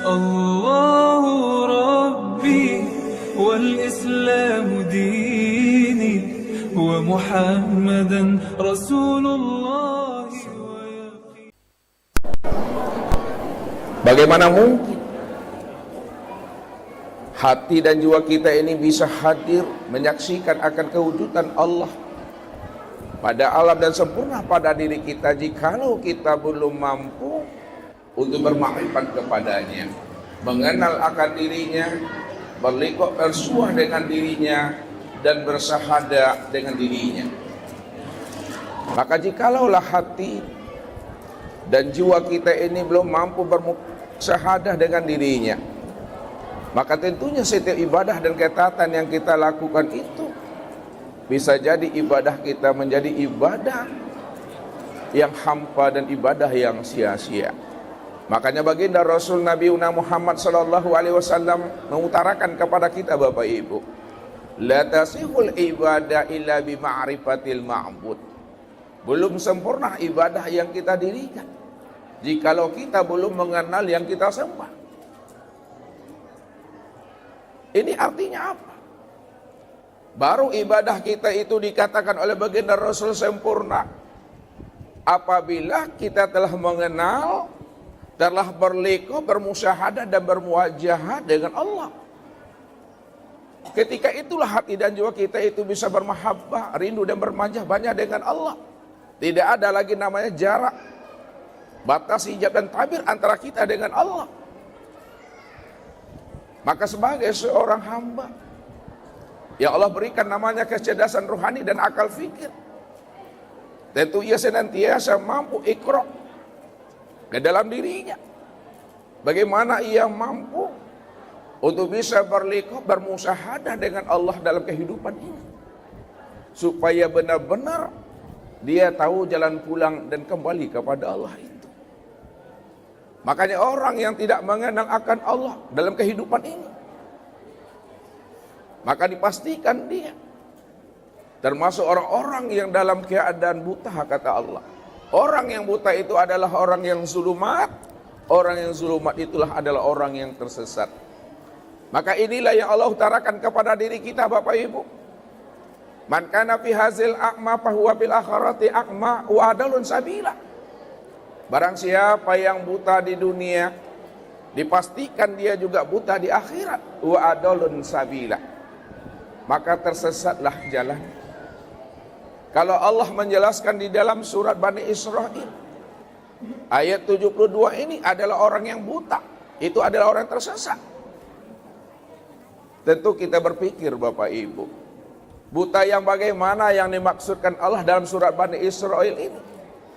الله ربي والإسلام ديني ومحمدا رسول الله. Bagaimana mungkin hati dan jiwa kita ini bisa hadir menyaksikan akan kewujudan Allah pada alam dan sempurna pada diri kita jikalau kita belum mampu untuk bermakrifat kepadanya, mengenal akan dirinya, berliqah bersuah dengan dirinya, dan bersahadah dengan dirinya. Maka jikalaulah hati dan jiwa kita ini belum mampu bermusyahadah dengan dirinya, maka tentunya setiap ibadah dan ketaatan yang kita lakukan itu bisa jadi ibadah kita menjadi ibadah yang hampa dan ibadah yang sia-sia. Makanya baginda Rasul Nabi Muhammad SAW mengutarakan kepada kita Bapak Ibu, la tasihul ibadah illa bima'rifatil ma'bud. Belum sempurna ibadah yang kita dirikan jikalau kita belum mengenal yang kita sembah. Ini artinya apa? Baru ibadah kita itu dikatakan oleh baginda Rasul sempurna apabila kita telah mengenal, telah berliqah, bermusyahadah dan bermuwajahah dengan Allah. Ketika itulah hati dan jiwa kita itu bisa bermahabbah, rindu dan bermajah banyak dengan Allah. Tidak ada lagi namanya jarak, batas hijab dan tabir antara kita dengan Allah. Maka sebagai seorang hamba yang Allah berikan namanya kecerdasan rohani dan akal fikir, tentu ia senantiasa mampu iqra ke dalam dirinya. Bagaimana ia mampu untuk bisa berliqah, bermusyahadah dengan Allah dalam kehidupan ini, supaya benar-benar dia tahu jalan pulang dan kembali kepada Allah itu. Makanya orang yang tidak mengenal akan Allah dalam kehidupan ini, maka dipastikan dia termasuk orang-orang yang dalam keadaan buta, kata Allah. Orang yang buta itu adalah orang yang zulumat. Orang yang zulumat itulah adalah orang yang tersesat. Maka inilah yang Allah utarakan kepada diri kita Bapak Ibu. Man kana fi hazil a'ma fahuwa bil akhirati a'ma wa adalun sabila. Barang siapa yang buta di dunia, dipastikan dia juga buta di akhirat. Wa adalun sabila. Maka tersesatlah jalan. Kalau Allah menjelaskan di dalam surat Bani Israil ayat 72 ini adalah orang yang buta, itu adalah orang tersesat. Tentu kita berpikir Bapak Ibu, buta yang bagaimana yang dimaksudkan Allah dalam surat Bani Israil ini?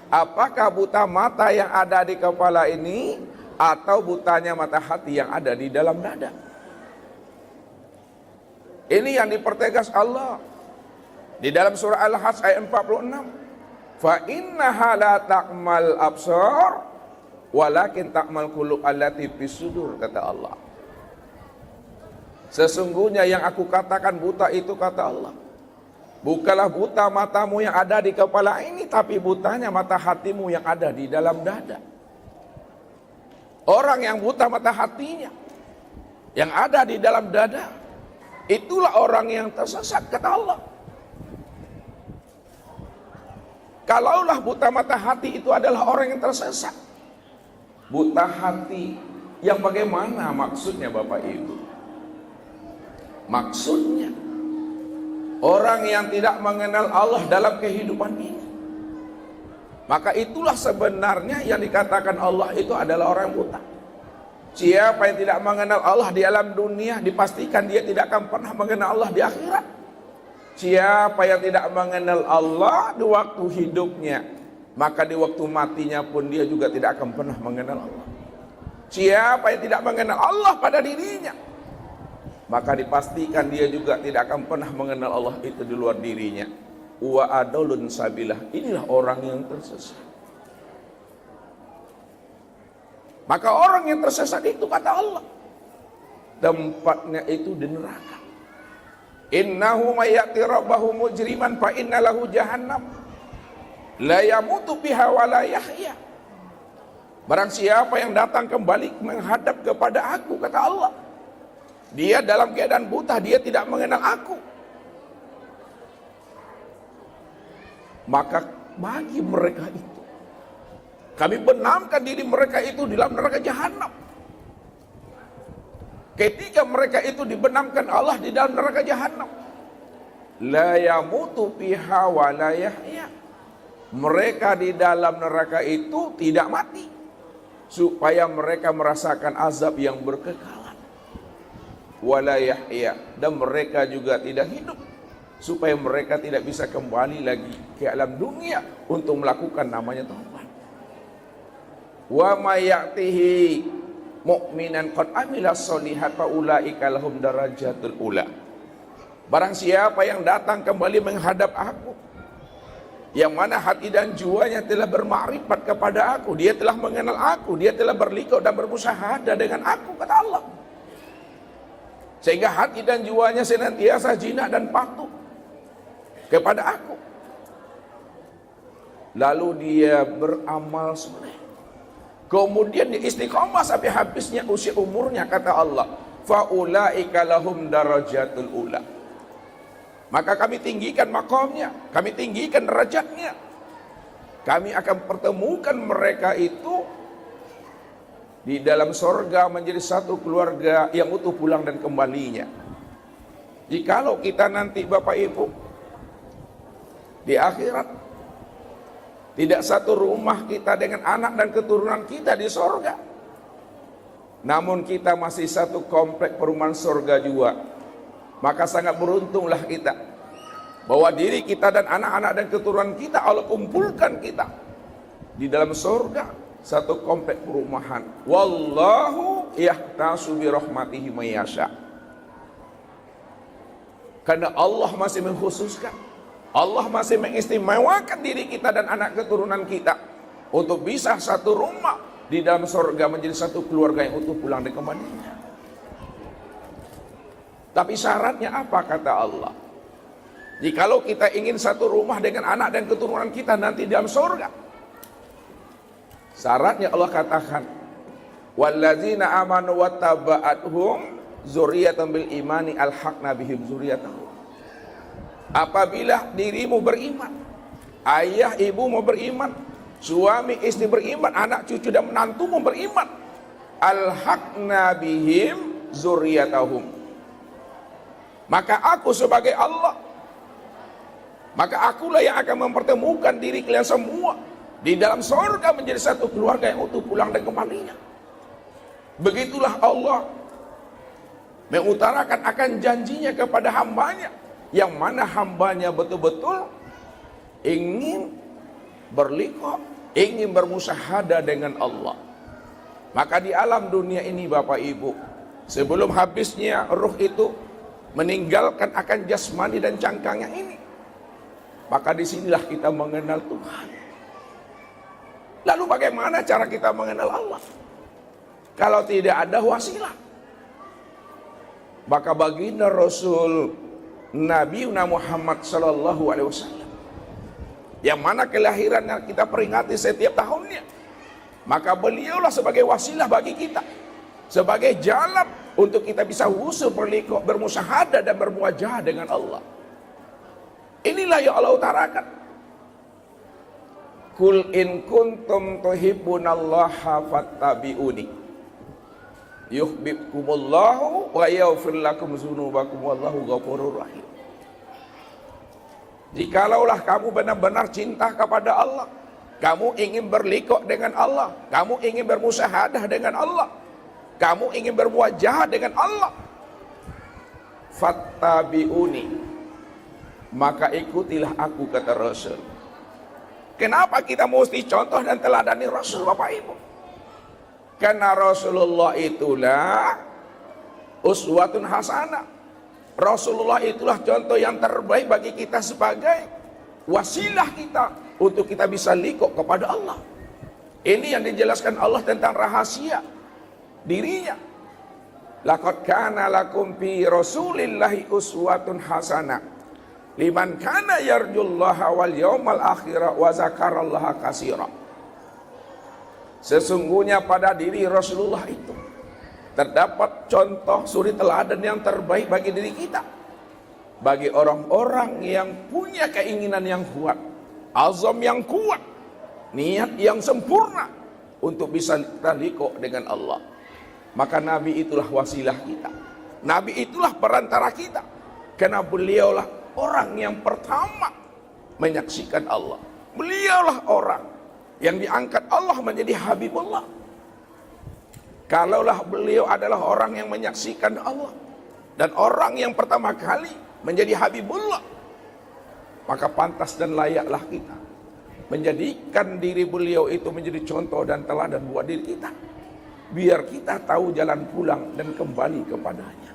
Apakah buta mata yang ada di kepala ini atau butanya mata hati yang ada di dalam dada? Ini yang dipertegas Allah di dalam surah Al-Hajj ayat 46. Fa innaha la ta'mal absar walakin ta'mal qulub allati fis sudur, kata Allah. Sesungguhnya yang aku katakan buta itu, kata Allah, bukanlah buta matamu yang ada di kepala ini, tapi butanya mata hatimu yang ada di dalam dada. Orang yang buta mata hatinya yang ada di dalam dada, itulah orang yang tersesat, kata Allah. Kalaulah buta mata hati itu adalah orang yang tersesat, buta hati yang bagaimana maksudnya Bapak Ibu? Maksudnya orang yang tidak mengenal Allah dalam kehidupan ini. Maka itulah sebenarnya yang dikatakan Allah itu adalah orang buta. Siapa yang tidak mengenal Allah di alam dunia, dipastikan dia tidak akan pernah mengenal Allah di akhirat. Siapa yang tidak mengenal Allah di waktu hidupnya, maka di waktu matinya pun dia juga tidak akan pernah mengenal Allah. Siapa yang tidak mengenal Allah pada dirinya, maka dipastikan dia juga tidak akan pernah mengenal Allah itu di luar dirinya. Wa adalun sabilah, inilah orang yang tersesat. Maka orang yang tersesat itu, kata Allah, tempatnya itu di neraka. Innahu mayyati rabbahu mujriman fa inna lahu jahannam la yamutu biha wa la yahya. Barang siapa yang datang kembali menghadap kepada aku, kata Allah, dia dalam keadaan buta, dia tidak mengenal aku, maka bagi mereka itu kami benamkan diri mereka itu di dalam neraka jahanam. Ketika mereka itu dibenamkan Allah di dalam neraka jahanam, la yamutu fiha wa la yahya, mereka di dalam neraka itu tidak mati, supaya mereka merasakan azab yang berkekalan. Wala yahya, dan mereka juga tidak hidup, supaya mereka tidak bisa kembali lagi ke alam dunia untuk melakukan namanya taubat. Wa may ya'tihi mu'minan qad amila sholihat fa ulaika lahum darajatul ula. Barang siapa yang datang kembali menghadap aku, yang mana hati dan jiwanya telah bermakrifat kepada aku, dia telah mengenal aku, dia telah berlikau dan bermusyahadah dengan aku, kata Allah, sehingga hati dan jiwanya senantiasa jinak dan patuh kepada aku, lalu dia beramal soleh, kemudian dia istiqomah sampai habisnya usia umurnya, kata Allah, faulaika lahum darajatul ula, maka kami tinggikan makamnya, kami tinggikan derajatnya, kami akan pertemukan mereka itu di dalam sorga menjadi satu keluarga yang utuh pulang dan kembalinya. Jikalau kita nanti Bapak Ibu di akhirat tidak satu rumah kita dengan anak dan keturunan kita di sorga, namun kita masih satu komplek perumahan sorga juga, maka sangat beruntunglah kita bahwa diri kita dan anak-anak dan keturunan kita Allah kumpulkan kita di dalam sorga, satu komplek perumahan. Wallahu yahtasu bi rahmatihi may yasha. Karena Allah masih mengkhususkan, Allah masih mengistimewakan diri kita dan anak keturunan kita untuk bisa satu rumah di dalam sorga menjadi satu keluarga yang utuh pulang dan kembalinya. Tapi syaratnya apa, kata Allah? Jikalau kita ingin satu rumah dengan anak dan keturunan kita nanti dalam surga, syaratnya Allah katakan, wallazina amanu wattaba'athum dzurriyyatan bil imani alhaqna bihim dzurriyyatahum. Apabila dirimu beriman, ayah ibumu beriman, suami istri beriman, anak cucu dan menantumu beriman, alhaqna bihim dzurriyyatahum, maka aku sebagai Allah, maka akulah yang akan mempertemukan diri kalian semua di dalam surga menjadi satu keluarga yang utuh pulang dan kembalinya. Begitulah Allah mengutarakan akan janjinya kepada hambanya, yang mana hambanya betul-betul ingin berliqa, ingin bermusyahadah dengan Allah. Maka di alam dunia ini Bapak Ibu, sebelum habisnya ruh itu meninggalkan akan jasmani dan cangkangnya ini, maka disinilah kita mengenal Tuhan. Lalu bagaimana cara kita mengenal Allah kalau tidak ada wasilah? Maka baginda Rasul Nabi Muhammad sallallahu alaihi wasallam, yang mana kelahirannya kita peringati setiap tahunnya, maka beliaulah sebagai wasilah bagi kita, sebagai jalan untuk kita bisa wusul berliqa, bermusyahadah dan bermuajahah dengan Allah. Inilah yang Allah utarakan. Kul in kuntum tuhibbunallaha fattabi'uni yuhibbukumullahu wa yaghfir lakum dzunubakum wallahu ghafurur rahim. Jikalaulah kamu benar-benar cinta kepada Allah, kamu ingin berliqa dengan Allah, kamu ingin bermusyahadah dengan Allah, kamu ingin bermuajahah dengan Allah, fattabi'uni, maka ikutilah aku, kata Rasul. Kenapa kita mesti contoh dan teladani Rasul, Bapak Ibu? Karena Rasulullah itulah uswatun hasanah. Rasulullah itulah contoh yang terbaik bagi kita sebagai wasilah kita untuk kita bisa liqa kepada Allah. Ini yang dijelaskan Allah tentang rahasia dirinya. Laqad kana lakum fi Rasulillahi uswatun hasanah liman kana yarjullaha wal yawmal akhirah wa zakarallaha katsira. Sesungguhnya pada diri Rasulullah itu terdapat contoh suri teladan yang terbaik bagi diri kita. Bagi orang-orang yang punya keinginan yang kuat, azam yang kuat, niat yang sempurna untuk bisa terliku dengan Allah. Maka Nabi itulah wasilah kita. Nabi itulah perantara kita. Karena beliaulah orang yang pertama menyaksikan Allah. Beliaulah orang yang diangkat Allah menjadi Habibullah. Kalaulah beliau adalah orang yang menyaksikan Allah dan orang yang pertama kali menjadi Habibullah, maka pantas dan layaklah kita menjadikan diri beliau itu menjadi contoh dan teladan buat diri kita, biar kita tahu jalan pulang dan kembali kepadanya.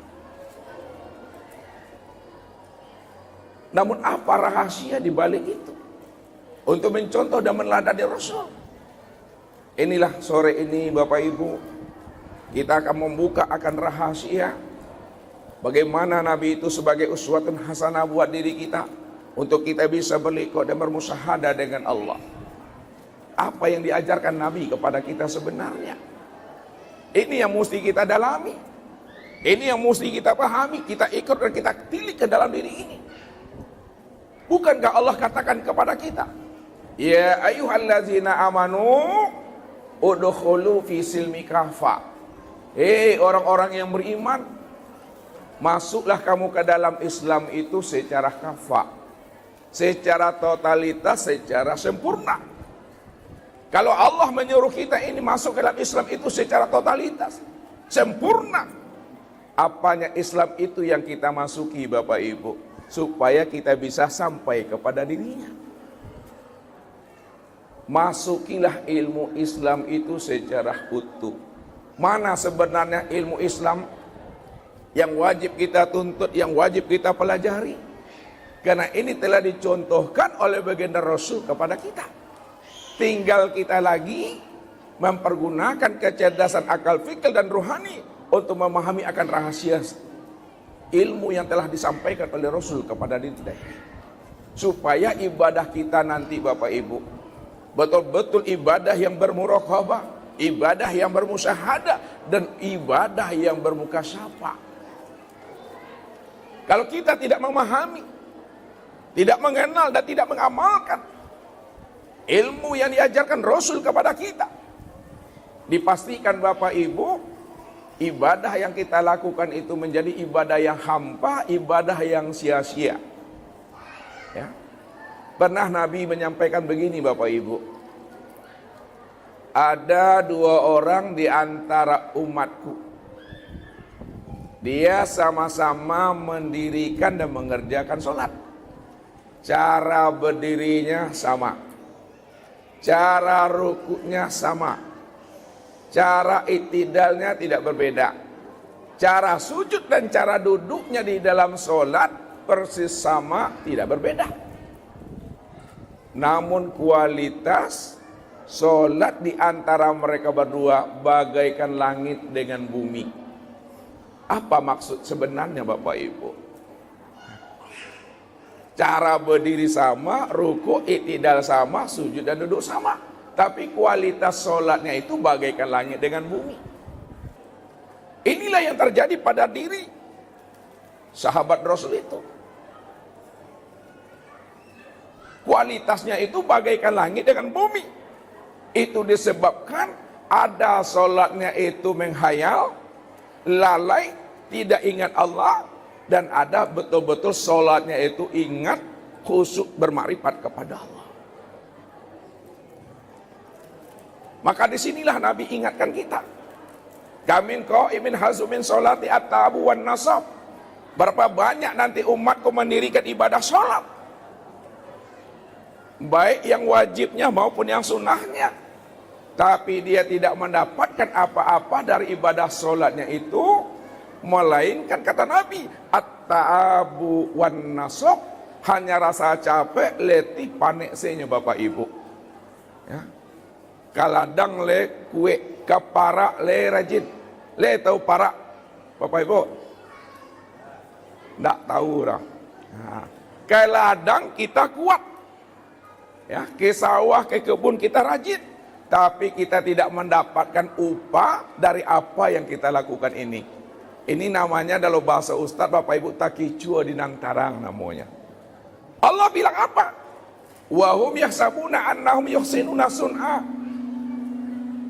Namun apa rahasia di balik itu untuk mencontoh dan meneladani Rasul? Inilah sore ini Bapak Ibu, kita akan membuka akan rahasia bagaimana Nabi itu sebagai uswatun hasanah buat diri kita, untuk kita bisa berliku dan bermusyahadah dengan Allah. Apa yang diajarkan Nabi kepada kita sebenarnya? Ini yang mesti kita dalami. Ini yang mesti kita pahami, kita ikut dan kita tilik ke dalam diri ini. Bukankah Allah katakan kepada kita, ya ayyuhallazina amanu udkhulu fi silmi kafa. Hei orang-orang yang beriman, masuklah kamu ke dalam Islam itu secara kafa, secara totalitas, secara sempurna. Kalau Allah menyuruh kita ini masuk ke dalam Islam itu secara totalitas, sempurna, apanya Islam itu yang kita masuki Bapak Ibu, supaya kita bisa sampai kepada dirinya. Masukilah ilmu Islam itu secara utuh. Mana sebenarnya ilmu Islam yang wajib kita tuntut, yang wajib kita pelajari? Karena ini telah dicontohkan oleh baginda Rasul kepada kita. Tinggal kita lagi mempergunakan kecerdasan akal fikir dan rohani untuk memahami akan rahasia ilmu yang telah disampaikan oleh Rasul kepada diri kita, supaya ibadah kita nanti Bapak Ibu betul-betul ibadah yang bermuraqabah, ibadah yang bermusyahadah, dan ibadah yang bermukasyafah. Kalau kita tidak memahami, tidak mengenal dan tidak mengamalkan ilmu yang diajarkan Rasul kepada kita, dipastikan Bapak Ibu, ibadah yang kita lakukan itu menjadi ibadah yang hampa, ibadah yang sia-sia. Ya. Pernah Nabi menyampaikan begini Bapak Ibu, ada dua orang di antara umatku, dia sama-sama mendirikan dan mengerjakan sholat. Cara berdirinya sama, cara rukuknya sama, cara itidalnya tidak berbeda, cara sujud dan cara duduknya di dalam sholat persis sama, tidak berbeda. Namun kualitas sholat di antara mereka berdua bagaikan langit dengan bumi. Apa maksud sebenarnya Bapak Ibu? Cara berdiri sama, rukuk, i'tidal sama, sujud dan duduk sama, tapi kualitas sholatnya itu bagaikan langit dengan bumi. Inilah yang terjadi pada diri sahabat Rasul itu. Kualitasnya itu bagaikan langit dengan bumi. Itu disebabkan ada sholatnya itu menghayal, lalai, tidak ingat Allah, dan ada betul-betul sholatnya itu ingat, khusyuk, bermakrifat kepada Allah. Maka disinilah Nabi ingatkan kita, kamin qaimin hazumin sholati at-tabu wan nasab. Berapa banyak nanti umatku mendirikan ibadah sholat, baik yang wajibnya maupun yang sunnahnya, tapi dia tidak mendapatkan apa-apa dari ibadah sholatnya itu, melainkan kata Nabi, at-ta'abu wan nasab, hanya rasa capek, letih, panik senya Bapak Ibu. Ya. Kaladang le kue, kapara le rajin. Le tahu para Bapak Ibu? Tidak tahu dah. Nah, kaladang kita kuat. Ya, ke sawah, ke kebun kita rajin. tapi kita tidak mendapatkan upah dari apa yang kita lakukan ini. Ini namanya dalam bahasa Ustaz Bapak Ibu takicua di nang tarang namanya. Allah bilang apa? Wa hum yahsabuna annahum yuhsinuna sun'a.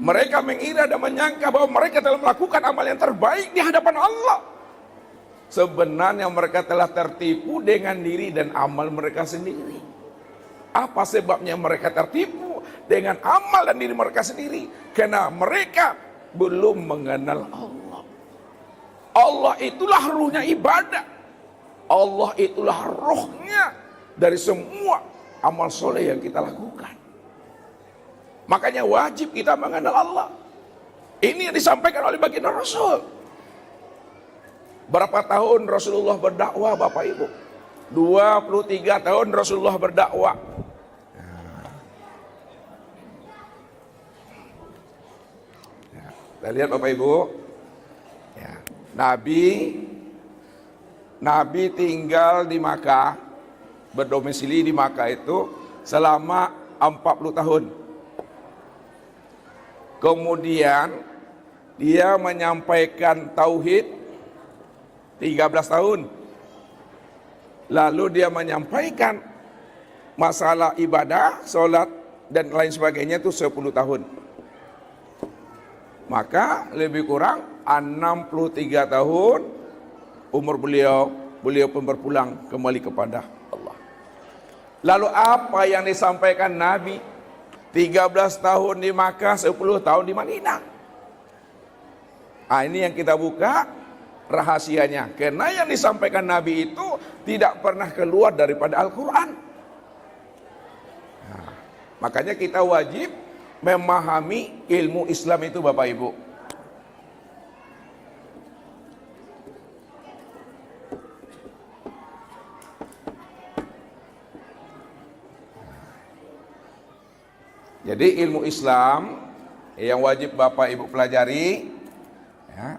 Mereka mengira dan menyangka bahwa mereka telah melakukan amal yang terbaik di hadapan Allah. Sebenarnya mereka telah tertipu dengan diri dan amal mereka sendiri. Apa sebabnya mereka tertipu dengan amal dan diri mereka sendiri? Karena mereka belum mengenal Allah. Allah itulah ruhnya ibadah. Allah itulah rohnya dari semua amal soleh yang kita lakukan. Makanya wajib kita mengenal Allah. Ini yang disampaikan oleh baginda Rasul. Berapa tahun Rasulullah berdakwah Bapak Ibu? 23 tahun Rasulullah berdakwah. Kita lihat Bapak Ibu. Ya. Nabi tinggal di Makkah, berdomisili di Makkah itu selama 40 tahun. Kemudian dia menyampaikan tauhid 13 tahun. Lalu dia menyampaikan masalah ibadah, sholat dan lain sebagainya itu 10 tahun. Maka lebih kurang 63 tahun umur beliau pun berpulang kembali kepada Allah. Lalu apa yang disampaikan Nabi? 13 tahun di Makkah, 10 tahun di Madinah. Ini yang kita buka rahasianya. Karena yang disampaikan Nabi itu tidak pernah keluar daripada Al-Quran. Makanya kita wajib memahami ilmu Islam itu Bapak Ibu. Jadi ilmu Islam yang wajib Bapak Ibu pelajari ya.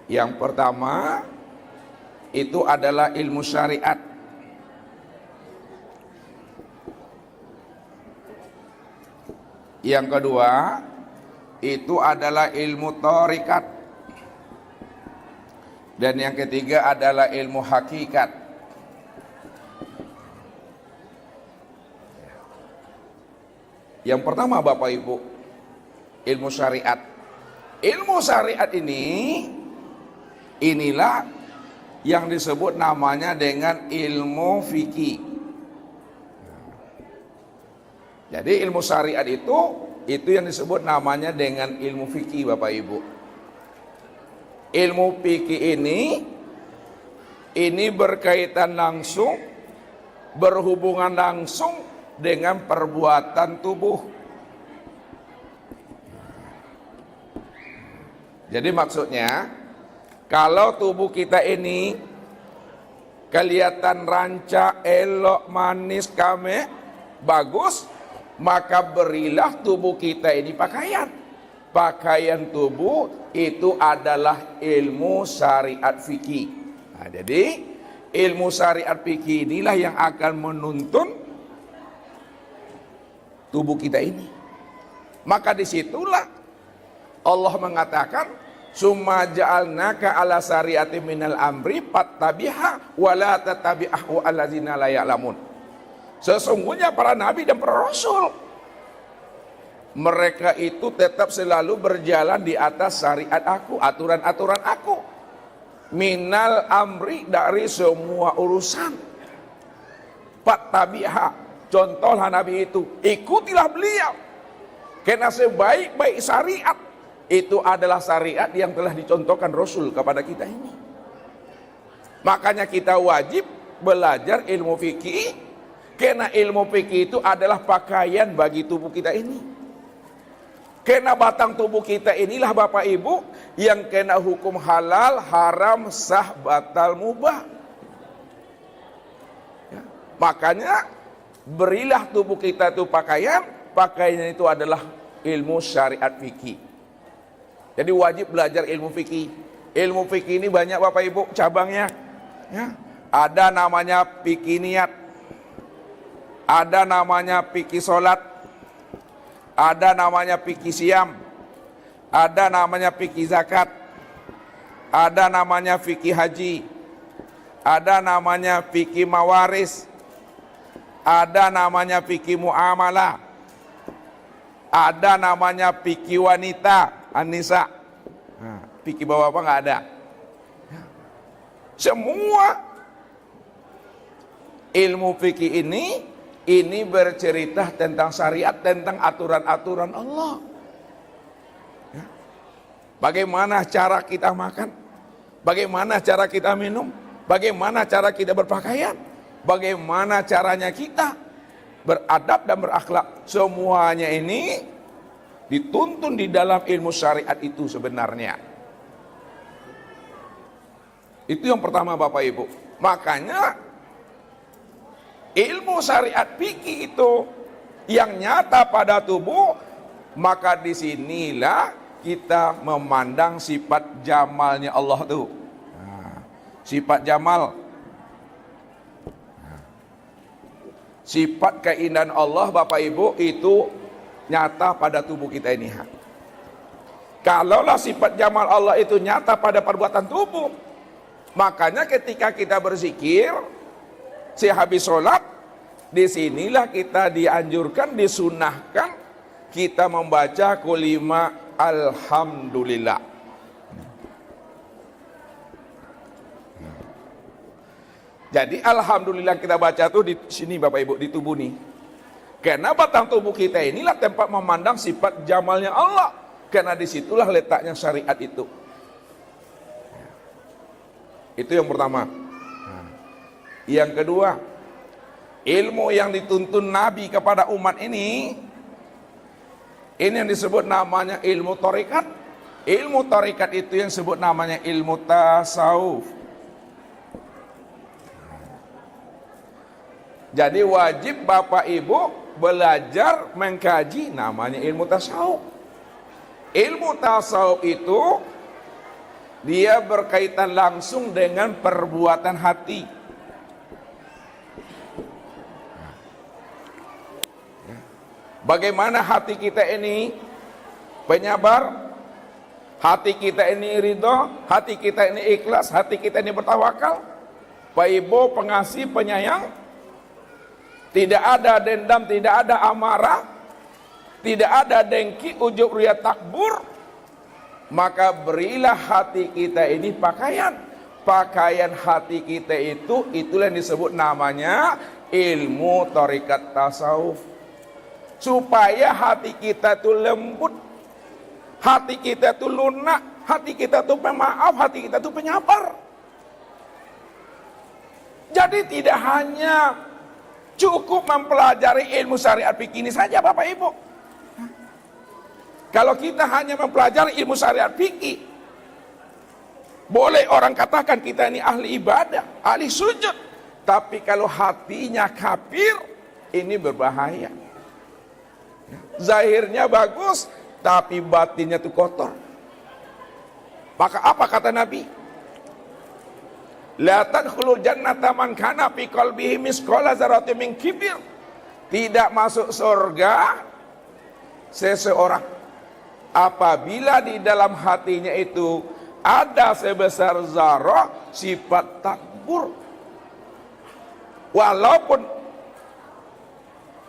Yang pertama itu adalah ilmu syariat. Yang kedua itu adalah ilmu thariqat. Dan yang ketiga adalah ilmu hakikat. Yang pertama Bapak Ibu, ilmu syariat. Ilmu syariat inilah yang disebut namanya dengan ilmu fikih. Jadi ilmu syariat itu yang disebut namanya dengan ilmu fikih Bapak Ibu. Ilmu fikih ini berkaitan langsung, berhubungan langsung dengan perbuatan tubuh. Jadi maksudnya, kalau tubuh kita ini kelihatan rancak, elok, manis, bagus, maka berilah tubuh kita ini pakaian. Pakaian tubuh itu adalah ilmu syariat fikih. Jadi ilmu syariat fikih inilah yang akan menuntun tubuh kita ini. Maka disitulah Allah mengatakan, summa ja'alnaka ala syariati minal amri fattabiha wa la tattabi'ahu allazina la ya'lamun. Sesungguhnya para nabi dan para rasul, mereka itu tetap selalu berjalan di atas syariat aku, aturan-aturan aku. Minal amri, dari semua urusan. Fattabiha, contohlah Nabi itu, ikutilah beliau. Karena sebaik-baik syariat itu adalah syariat yang telah dicontohkan Rasul kepada kita ini. Makanya kita wajib belajar ilmu fikih, karena ilmu fikih itu adalah pakaian bagi tubuh kita ini. Karena batang tubuh kita inilah Bapak Ibu yang kena hukum halal, haram, sah, batal, mubah. Ya. Makanya berilah tubuh kita itu pakaian itu adalah ilmu syariat fikih. Jadi wajib belajar ilmu fikih. Ilmu fikih ini banyak Bapak Ibu cabangnya. Ya. Ada namanya fikih niat, ada namanya fikih solat, ada namanya fikih siam, ada namanya fikih zakat, ada namanya fikih haji, ada namanya fikih mawaris, ada namanya fikih muamalah, ada namanya fikih wanita, an-nisa. Nah, fikih bapak nggak ada. Semua ilmu fikih ini bercerita tentang syariat, tentang aturan-aturan Allah. Ya. Bagaimana cara kita makan, bagaimana cara kita minum, bagaimana cara kita berpakaian, bagaimana caranya kita beradab dan berakhlak. Semuanya ini dituntun di dalam ilmu syariat itu sebenarnya. Itu yang pertama Bapak Ibu. Makanya ilmu syariat fikih itu yang nyata pada tubuh, maka disinilah kita memandang sifat jamalnya Allah tuh. Nah, sifat jamal, sifat keindahan Allah Bapak Ibu itu nyata pada tubuh kita ini. Kalaulah sifat jamal Allah itu nyata pada perbuatan tubuh, makanya ketika kita berzikir sehabis sholat, disinilah kita dianjurkan, disunahkan kita membaca kulima alhamdulillah. Jadi alhamdulillah kita baca tuh di sini Bapak Ibu, di tubuh nih. Karena batang tubuh kita inilah tempat memandang sifat jamalnya Allah. Karena disitulah letaknya syariat itu. Itu yang pertama. Yang kedua, ilmu yang dituntun Nabi kepada umat ini yang disebut namanya ilmu tarekat. Ilmu tarekat itu yang disebut namanya ilmu tasawuf. Jadi wajib Bapak Ibu belajar mengkaji namanya ilmu tasawuf. Ilmu tasawuf itu dia berkaitan langsung dengan perbuatan hati. Bagaimana hati kita ini penyabar, hati kita ini ridho, hati kita ini ikhlas, hati kita ini bertawakal. Pak Ibu pengasih, penyayang, tidak ada dendam, tidak ada amarah, tidak ada dengki, ujub, riya, takbur. Maka berilah hati kita ini pakaian. Pakaian hati kita itu, itulah yang disebut namanya ilmu tarekat tasawuf. Supaya hati kita itu lembut, hati kita itu lunak, hati kita itu pemaaf, hati kita itu penyabar. Jadi tidak hanya cukup mempelajari ilmu syariat fikih ini saja Bapak Ibu. Kalau kita hanya mempelajari ilmu syariat fikih, boleh orang katakan kita ini ahli ibadah, ahli sujud. Tapi kalau hatinya kafir, ini berbahaya. Zahirnya bagus, tapi batinnya itu kotor. Maka apa kata Nabi? La tadkhulul jannata man kana fi qalbihi misqala dzarratin min kibir. Tidak masuk surga seseorang apabila di dalam hatinya itu ada sebesar zarah sifat takbur. Walaupun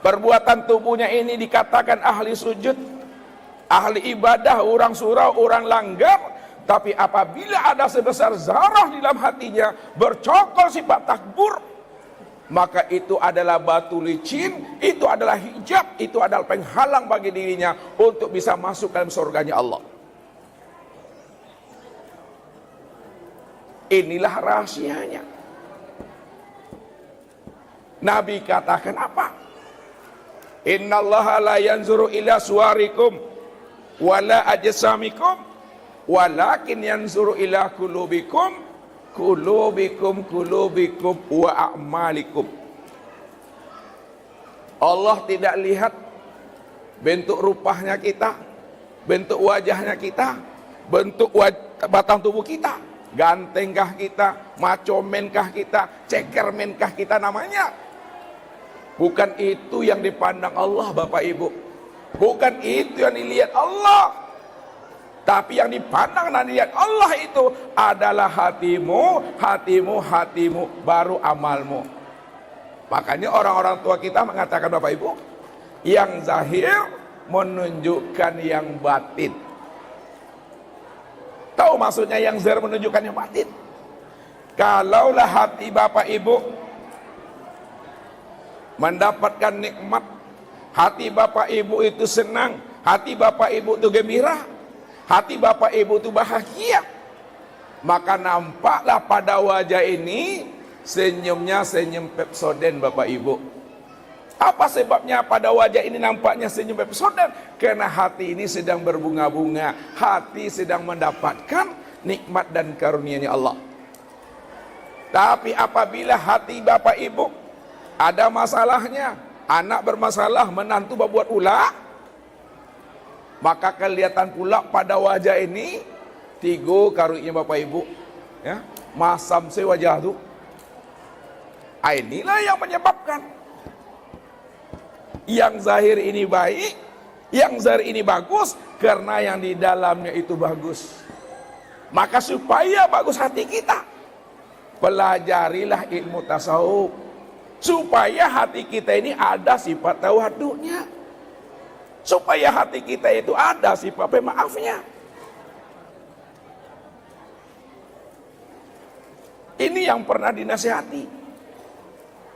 perbuatan tubuhnya ini dikatakan ahli sujud, ahli ibadah, orang surau, orang langgar, tapi apabila ada sebesar zarah di dalam hatinya bercokol sifat takbur, maka itu adalah batu licin, itu adalah hijab, itu adalah penghalang bagi dirinya untuk bisa masuk dalam surganya Allah. Inilah rahasianya. Nabi katakan apa? Innallaha la yanzuru ila suwarikum wala ajsamikum walakin yanzuru ila qulubikum wa a'malikum. Allah tidak lihat bentuk rupanya kita, bentuk wajahnya kita, bentuk batang tubuh kita, Gantengkah kita, macomenkah kita, cekermenkah kita namanya? Bukan itu yang dipandang Allah, Bapak Ibu. Bukan itu yang dilihat Allah. Tapi yang dipandang dan dilihat Allah itu adalah hatimu, hatimu, hatimu, baru amalmu. Makanya orang-orang tua kita mengatakan, Bapak Ibu, yang zahir menunjukkan yang batin. Tahu maksudnya yang zahir menunjukkan yang batin? Kalaulah hati Bapak Ibu mendapatkan nikmat, hati Bapak Ibu itu senang, hati Bapak Ibu itu gembira, hati Bapak Ibu itu bahagia, maka nampaklah pada wajah ini senyumnya senyum Pepsodent, Bapak Ibu. Apa sebabnya pada wajah ini nampaknya senyum Pepsodent? Karena hati ini sedang berbunga-bunga, hati sedang mendapatkan nikmat dan karunia-Nya Allah. Tapi apabila hati Bapak Ibu ada masalahnya, anak bermasalah, menantu berbuat ulah, maka kelihatan pula pada wajah ini tiga karunia Bapak Ibu, ya, masam se wajah tu. Inilah yang menyebabkan yang zahir ini baik, yang zahir ini bagus, karena yang di dalamnya itu bagus. Maka supaya bagus hati kita, pelajarilah ilmu tasawuf, supaya hati kita ini ada sifat tawadhu'nya, supaya hati kita itu ada sifat pemaafnya. Ini yang pernah dinasihati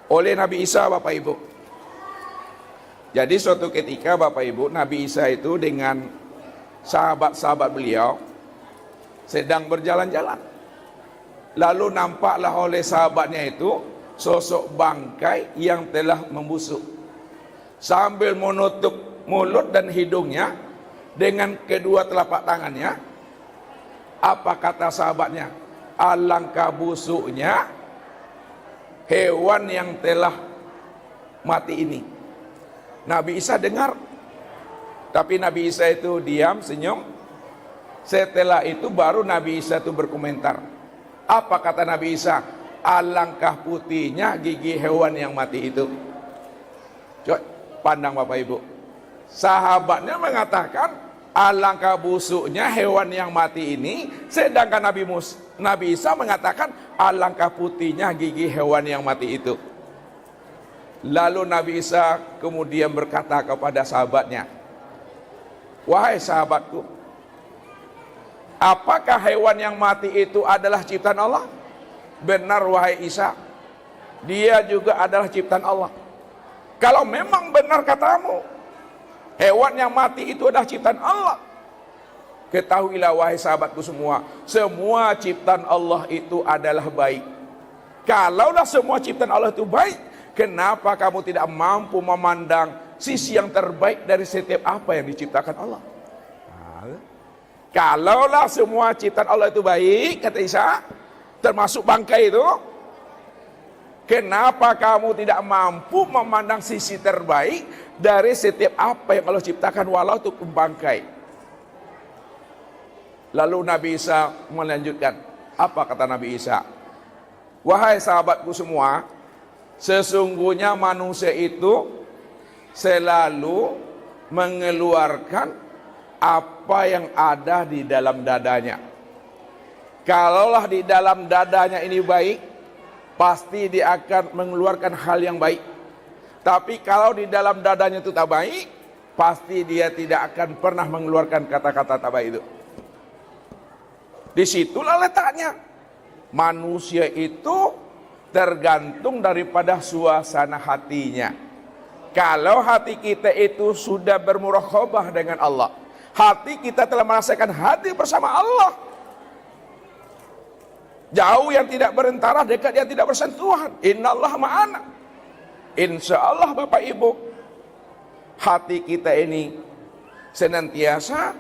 oleh Nabi Isa, Bapak Ibu. Jadi suatu ketika Bapak Ibu, Nabi Isa itu dengan sahabat-sahabat beliau sedang berjalan-jalan. Lalu nampaklah oleh sahabatnya itu sosok bangkai yang telah membusuk. Sambil menutup mulut dan hidungnya dengan kedua telapak tangannya, apa kata sahabatnya? Alangkah busuknya hewan yang telah mati ini. Nabi Isa dengar, tapi Nabi Isa itu diam, senyum. Setelah itu baru Nabi Isa itu berkomentar. Apa kata Nabi Isa? Alangkah putihnya gigi hewan yang mati itu. Coba pandang Bapak Ibu. Sahabatnya mengatakan alangkah busuknya hewan yang mati ini, sedangkan Nabi Isa mengatakan alangkah putihnya gigi hewan yang mati itu. Lalu Nabi Isa kemudian berkata kepada sahabatnya, wahai sahabatku, apakah hewan yang mati itu adalah ciptaan Allah? Benar wahai Isa, dia juga adalah ciptaan Allah. Kalau memang benar katamu, hewan yang mati itu adalah ciptaan Allah, ketahuilah wahai sahabatku semua, semua ciptaan Allah itu adalah baik. Kalaulah semua ciptaan Allah itu baik, kenapa kamu tidak mampu memandang sisi yang terbaik dari setiap apa yang diciptakan Allah? Kalaulah semua ciptaan Allah itu baik, kata Isa, termasuk bangkai itu, kenapa kamu tidak mampu memandang sisi terbaik dari setiap apa yang Allah ciptakan, walau itu bangkai? Lalu Nabi Isa melanjutkan, apa kata Nabi Isa? Wahai sahabatku semua, sesungguhnya manusia itu selalu mengeluarkan apa yang ada di dalam dadanya. Kalaulah di dalam dadanya ini baik, pasti dia akan mengeluarkan hal yang baik. Tapi kalau di dalam dadanya itu tak baik, pasti dia tidak akan pernah mengeluarkan kata-kata tak baik itu. Disitulah letaknya. Manusia itu tergantung daripada suasana hatinya. Kalau hati kita itu sudah bermuraqabah dengan Allah, hati kita telah merasakan hati bersama Allah, jauh yang tidak berantara, dekat yang tidak bersentuhan. Innallah ma'ana. Insya Allah Bapak Ibu, hati kita ini senantiasa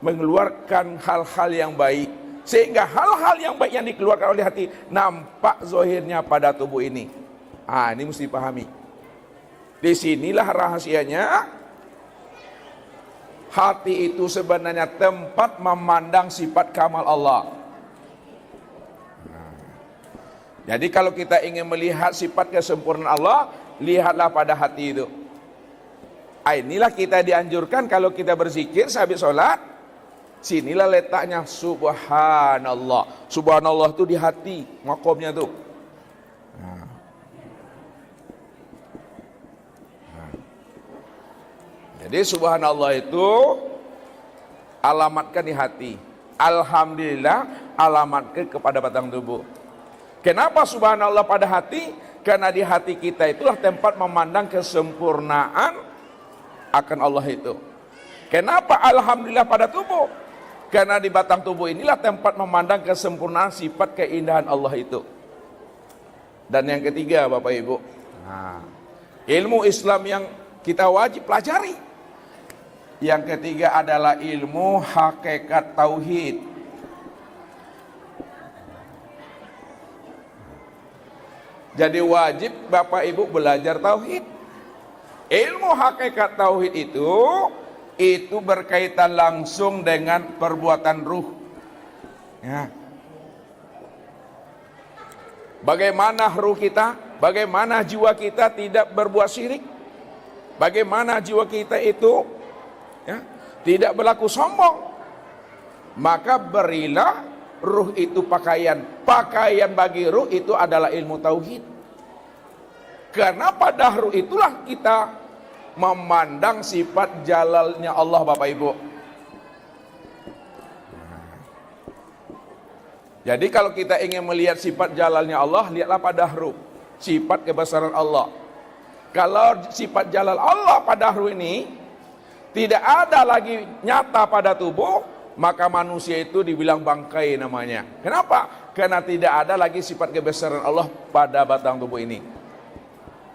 mengeluarkan hal-hal yang baik, sehingga hal-hal yang baik yang dikeluarkan oleh hati nampak zahirnya pada tubuh ini. Ini mesti pahami. Disinilah rahasianya Hati itu sebenarnya tempat memandang sifat kamal Allah. Jadi kalau kita ingin melihat sifat kesempurnaan Allah, lihatlah pada hati itu. Inilah kita dianjurkan kalau kita berzikir habis sholat, sinilah letaknya subhanallah. Subhanallah itu di hati, makomnya tuh. Jadi subhanallah itu alamatkan di hati. Alhamdulillah alamatkan kepada batang tubuh. Kenapa subhanallah pada hati? Karena di hati kita itulah tempat memandang kesempurnaan akan Allah itu. Kenapa alhamdulillah pada tubuh? Karena di batang tubuh inilah tempat memandang kesempurnaan sifat keindahan Allah itu. Dan yang ketiga Bapak Ibu, ilmu Islam yang kita wajib pelajari. Yang ketiga adalah ilmu hakikat tauhid. Jadi wajib Bapak Ibu belajar tauhid. Ilmu hakikat tauhid itu berkaitan langsung dengan perbuatan ruh. Ya. Bagaimana ruh kita, bagaimana jiwa kita tidak berbuat syirik, bagaimana jiwa kita itu tidak berlaku sombong. Maka berilah ruh itu pakaian. Pakaian bagi ruh itu adalah ilmu tauhid. Karena pada ruh itulah kita memandang sifat jalalnya Allah Bapak Ibu. Jadi kalau kita ingin melihat sifat jalalnya Allah, lihatlah pada ruh. Sifat kebesaran Allah. Kalau sifat jalal Allah pada ruh ini tidak ada lagi nyata pada tubuh, maka manusia itu dibilang bangkai namanya. Kenapa? Karena tidak ada lagi sifat kebesaran Allah pada batang tubuh ini.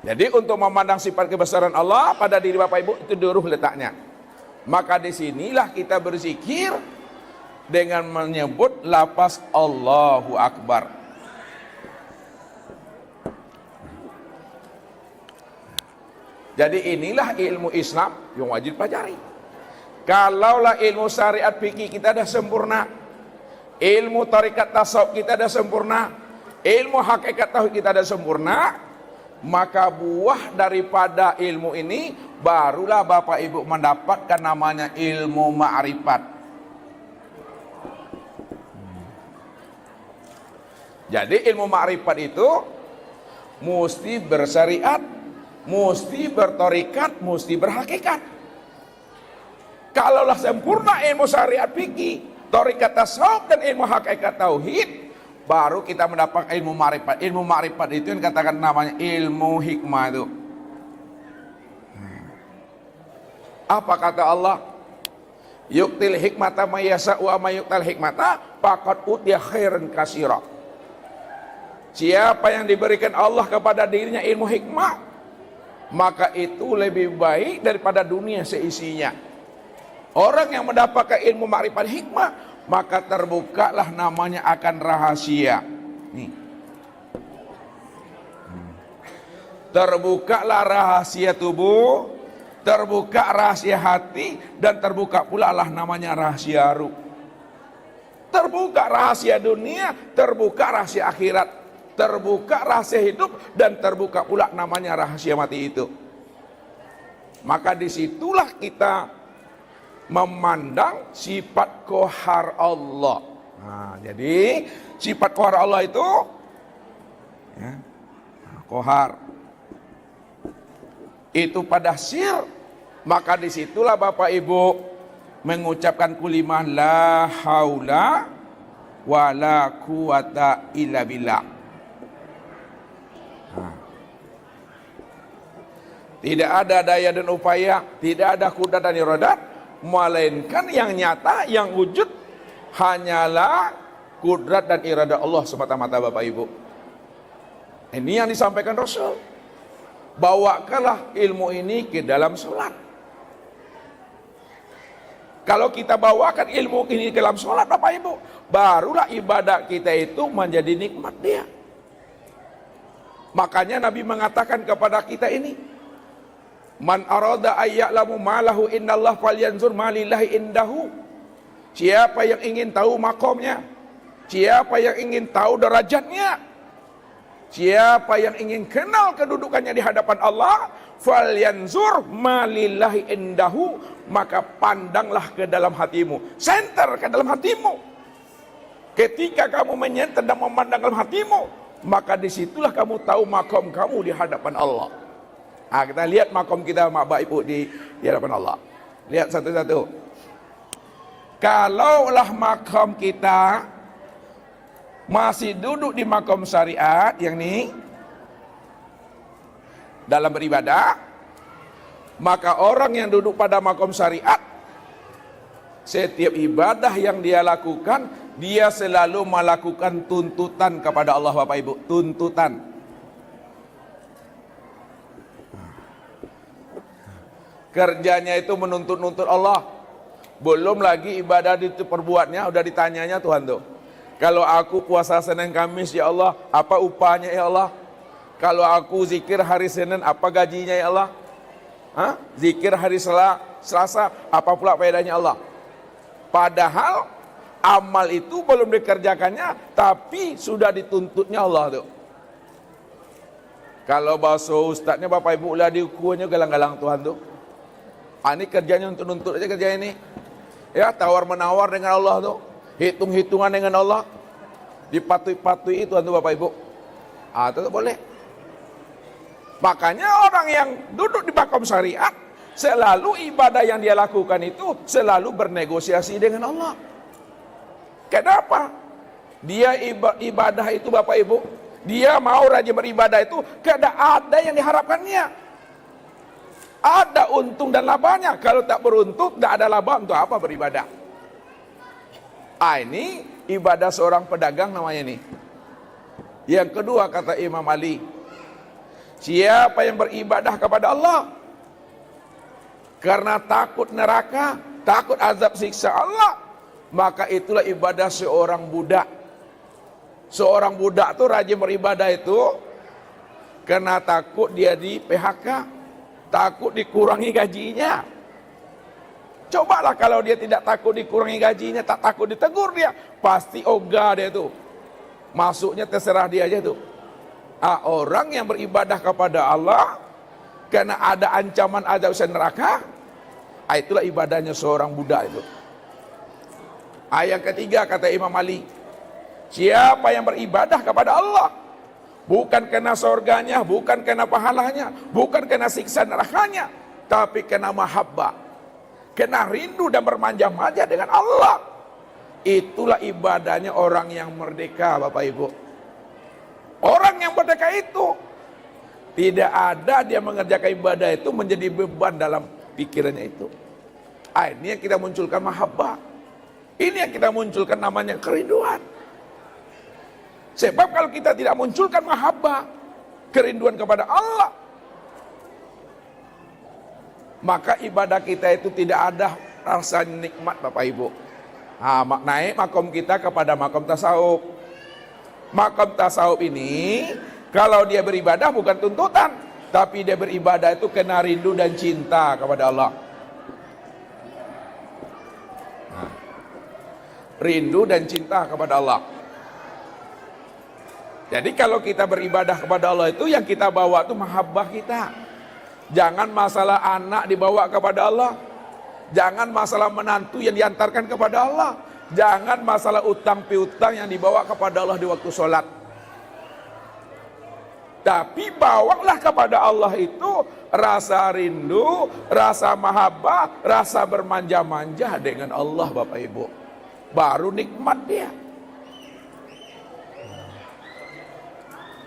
Jadi untuk memandang sifat kebesaran Allah pada diri Bapak Ibu itu di ruh letaknya. Maka disinilah kita berzikir dengan menyebut lafaz Allahu Akbar. Jadi inilah ilmu Islam yang wajib pelajari. Kalaulah ilmu syariat fikih kita dah sempurna, ilmu tarikat tasawuf kita dah sempurna, ilmu hakikat tauhid kita dah sempurna, maka buah daripada ilmu ini barulah Bapak Ibu mendapatkan namanya ilmu ma'rifat. Jadi ilmu ma'rifat itu mesti bersyariat, mesti bertarikat, mesti berhakikat. Kalaulah sempurna ilmu syariat fikih, tarikat tasawuf dan ilmu hakikat tauhid, baru kita mendapat ilmu ma'rifat. Ilmu ma'rifat itu yang katakan namanya ilmu hikmah itu. Apa kata Allah? Yuktil hikmata may yasha'u wa may yuktal hikmata faqad utiya khairan katsira. Siapa yang diberikan Allah kepada dirinya ilmu hikmah, maka itu lebih baik daripada dunia seisinya. Orang yang mendapatkan ilmu ma'rifat hikmah, maka terbukalah namanya akan rahasia. Nih. Terbukalah rahasia tubuh, terbuka rahasia hati, dan terbuka pula lah namanya rahasia ruh. Terbuka rahasia dunia, terbuka rahasia akhirat, terbuka rahasia hidup, dan terbuka pula namanya rahasia mati itu. Maka disitulah kita memandang sifat qahar Allah. Nah, jadi sifat qahar Allah itu qahar itu pada sir. Maka disitulah Bapak Ibu mengucapkan kulimah la haula wala quwata illa billah. Tidak ada daya dan upaya, tidak ada kudrat dan iradat, melainkan yang nyata, yang wujud hanyalah kudrat dan iradat Allah semata-mata Bapak Ibu. Ini yang disampaikan Rasul. Bawakanlah ilmu ini ke dalam sholat. Kalau kita bawakan ilmu ini ke dalam sholat Bapak Ibu, barulah ibadah kita itu menjadi nikmat dia. Makanya Nabi mengatakan kepada kita ini, Man arada ayya'lamu malahu innallah falyanzur malillahi indahu. Siapa yang ingin tahu makomnya, siapa yang ingin tahu derajatnya, siapa yang ingin kenal kedudukannya di hadapan Allah, falyanzur malillahi indahu, maka pandanglah ke dalam hatimu, center ke dalam hatimu. Ketika kamu menyenter dan memandang dalam hatimu, maka disitulah kamu tahu makom kamu di hadapan Allah. Kita lihat makom kita, Bapak Ibu, di hadapan Allah. Lihat satu-satu. Kalaulah makom kita masih duduk di makom syariat yang ini dalam beribadah, maka orang yang duduk pada makom syariat, setiap ibadah yang dia lakukan, dia selalu melakukan tuntutan kepada Allah, Bapak Ibu, tuntutan. Kerjanya itu menuntut-nuntut Allah. Belum lagi ibadah itu perbuatnya, udah ditanyanya Tuhan tuh. Kalau aku puasa Senin Kamis, ya Allah, apa upahnya ya Allah? Kalau aku zikir hari Senin, apa gajinya ya Allah? Zikir hari Selasa, apa pula faedahnya Allah? Padahal amal itu belum dikerjakannya, tapi sudah dituntutnya Allah tuh. Kalau bahasa ustadznya Bapak Ibu lah diukurnya galang-galang Tuhan tuh. Ini kerjanya untuk nuntut aja kerja ini. Ya, tawar-menawar dengan Allah tuh. Hitung-hitungan dengan Allah. Dipatui-patui itu tuh Bapak Ibu. Itu boleh. Makanya orang yang duduk di makom syariat, selalu ibadah yang dia lakukan itu selalu bernegosiasi dengan Allah. Kenapa? Dia ibadah itu Bapak Ibu, dia mau rajin beribadah itu karena ada yang diharapkannya. Ada untung dan labanya. Kalau tak beruntung, tak ada laba, untuk apa beribadah? Ini ibadah seorang pedagang namanya ini. Yang kedua kata Imam Ali, siapa yang beribadah kepada Allah karena takut neraka, takut azab siksa Allah, maka itulah ibadah seorang budak. Seorang budak tuh rajin beribadah itu karena takut dia di PHK, takut dikurangi gajinya. Cobalah kalau dia tidak takut dikurangi gajinya, tak takut ditegur dia, pasti ogah dia tuh. Masuknya terserah dia aja tuh. Orang yang beribadah kepada Allah karena ada ancaman azab neraka, itulah ibadahnya seorang budak itu. Yang ketiga kata Imam Ali, siapa yang beribadah kepada Allah bukan karena surganya, bukan karena pahalanya, bukan karena siksa nerakanya, tapi karena mahabbah, karena rindu dan bermanja-manja dengan Allah, itulah ibadahnya orang yang merdeka, Bapak Ibu. Orang yang merdeka itu tidak ada dia mengerjakan ibadah itu menjadi beban dalam pikirannya itu. Ini yang kita munculkan mahabbah. Ini yang kita munculkan namanya kerinduan. Sebab kalau kita tidak munculkan mahabbah, kerinduan kepada Allah, maka ibadah kita itu tidak ada rasa nikmat, Bapak Ibu. Naik makom kita kepada makom tasawuf. Makom tasawuf ini, kalau dia beribadah bukan tuntutan, tapi dia beribadah itu kena rindu dan cinta kepada Allah. Rindu dan cinta kepada Allah. Jadi kalau kita beribadah kepada Allah itu yang kita bawa itu mahabbah kita. Jangan masalah anak dibawa kepada Allah. Jangan masalah menantu yang diantarkan kepada Allah. Jangan masalah utang piutang yang dibawa kepada Allah di waktu sholat. Tapi bawalah kepada Allah itu rasa rindu, rasa mahabbah, rasa bermanja-manja dengan Allah, Bapak Ibu. Baru nikmat dia.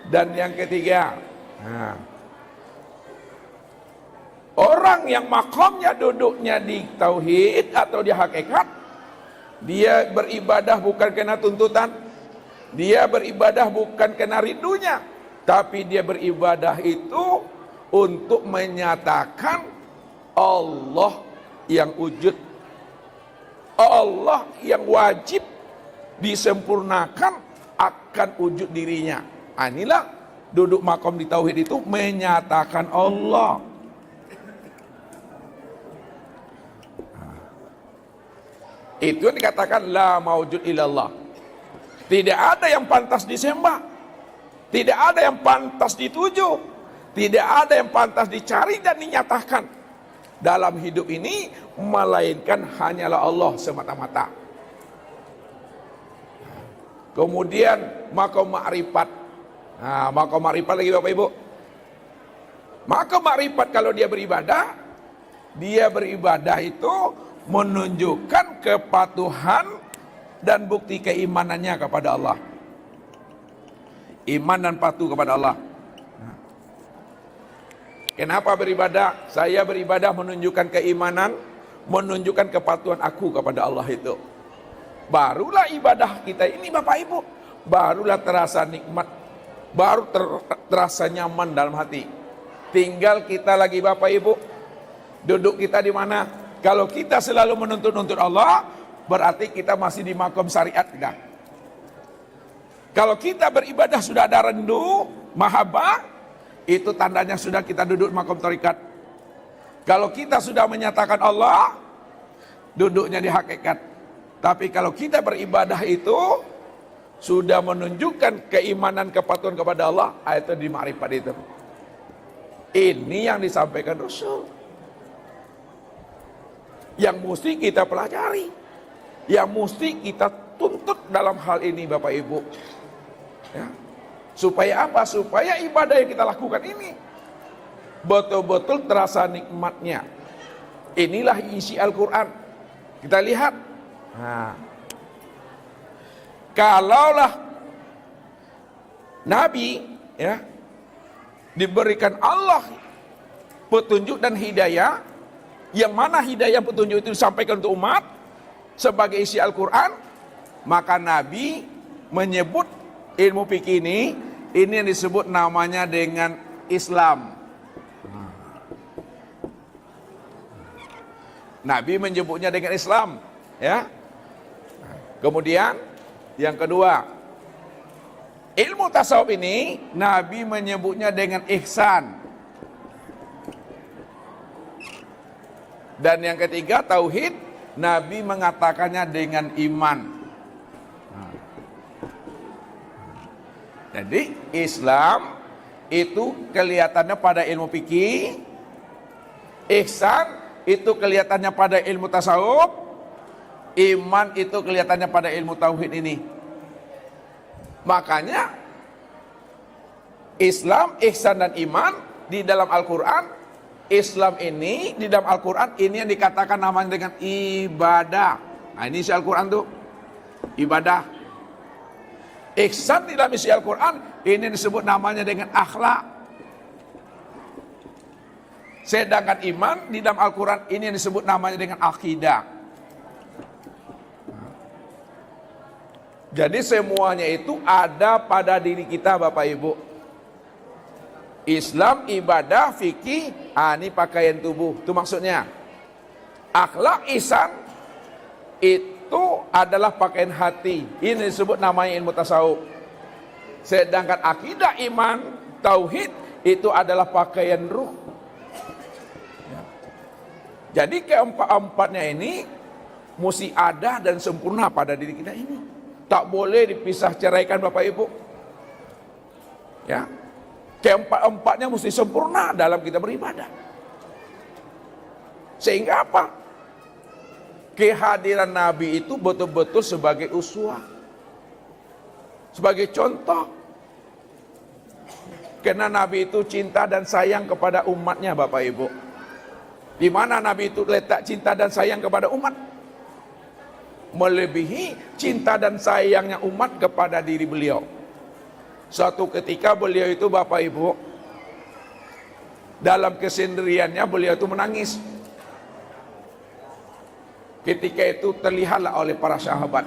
Dan yang ketiga, orang yang makomnya duduknya di tauhid atau di hakikat, dia beribadah bukan karena tuntutan, dia beribadah bukan karena rindunya, tapi dia beribadah itu untuk menyatakan Allah yang wujud, Allah yang wajib disempurnakan akan wujud dirinya. Inilah duduk makom di tauhid itu menyatakan Allah. Itu yang dikatakan la maujud illallah. Tidak ada yang pantas disembah, tidak ada yang pantas dituju, tidak ada yang pantas dicari dan dinyatakan dalam hidup ini, melainkan hanyalah Allah semata-mata. Kemudian makom ma'rifat. Nah, makom ma'rifat lagi Bapak Ibu. Makom ma'rifat kalau dia beribadah itu menunjukkan kepatuhan dan bukti keimanannya kepada Allah. Iman dan patuh kepada Allah. Kenapa beribadah? Saya beribadah menunjukkan keimanan, menunjukkan kepatuhan aku kepada Allah itu. Barulah ibadah kita ini Bapak Ibu, barulah terasa nikmat, baru terasa nyaman dalam hati. Tinggal kita lagi Bapak Ibu, duduk kita di mana? Kalau kita selalu menuntut Allah, berarti kita masih di makom syariat kita. Kalau kita beribadah sudah ada rindu, mahabbah, itu tandanya sudah kita duduk makom tarikat. Kalau kita sudah menyatakan Allah, duduknya di hakikat. Tapi kalau kita beribadah itu sudah menunjukkan keimanan kepatuhan kepada Allah, itu di ma'rifat itu. Ini yang disampaikan Rasul, yang mesti kita pelajari, yang mesti kita tuntut dalam hal ini Bapak Ibu, ya. Supaya apa? Supaya ibadah yang kita lakukan ini betul-betul terasa nikmatnya. Inilah isi Al-Quran. Kita lihat. Nah, kalaulah Nabi ya diberikan Allah petunjuk dan hidayah, yang mana hidayah petunjuk itu disampaikan untuk umat sebagai isi Al-Quran, maka Nabi menyebut ilmu fikih ini yang disebut namanya dengan Islam. Nabi menyebutnya dengan Islam, ya. Kemudian yang kedua, ilmu tasawuf ini Nabi menyebutnya dengan ihsan. Dan yang ketiga, tauhid, Nabi mengatakannya dengan iman. Jadi Islam itu kelihatannya pada ilmu fikih, ihsan itu kelihatannya pada ilmu tasawuf, iman itu kelihatannya pada ilmu tauhid ini. Makanya Islam, ihsan dan iman di dalam Al-Quran, Islam ini di dalam Al-Quran ini yang dikatakan namanya dengan ibadah. Nah ini isi Al-Quran tuh, ibadah. Ihsan di dalam isi Al-Quran ini disebut namanya dengan akhlak. Sedangkan iman di dalam Al-Quran ini yang disebut namanya dengan akidah. Jadi semuanya itu ada pada diri kita Bapak Ibu. Islam, ibadah, fikih, ini pakaian tubuh. Itu maksudnya. Akhlak, ihsan itu adalah pakaian hati. Ini disebut namanya ilmu tasawuf. Sedangkan akidah, iman, tauhid itu adalah pakaian ruh. Jadi keempat-empatnya ini mesti ada dan sempurna pada diri kita ini. Tak boleh dipisah ceraikan Bapak Ibu. Ya. Keempat-empatnya mesti sempurna dalam kita beribadah. Sehingga apa? Kehadiran Nabi itu betul-betul sebagai uswah, sebagai contoh. Karena Nabi itu cinta dan sayang kepada umatnya Bapak Ibu. Di mana Nabi itu letak cinta dan sayang kepada umat? Melebihi cinta dan sayangnya umat kepada diri beliau. Suatu ketika beliau itu Bapak Ibu, dalam kesendiriannya beliau itu menangis. Ketika itu terlihatlah oleh para sahabat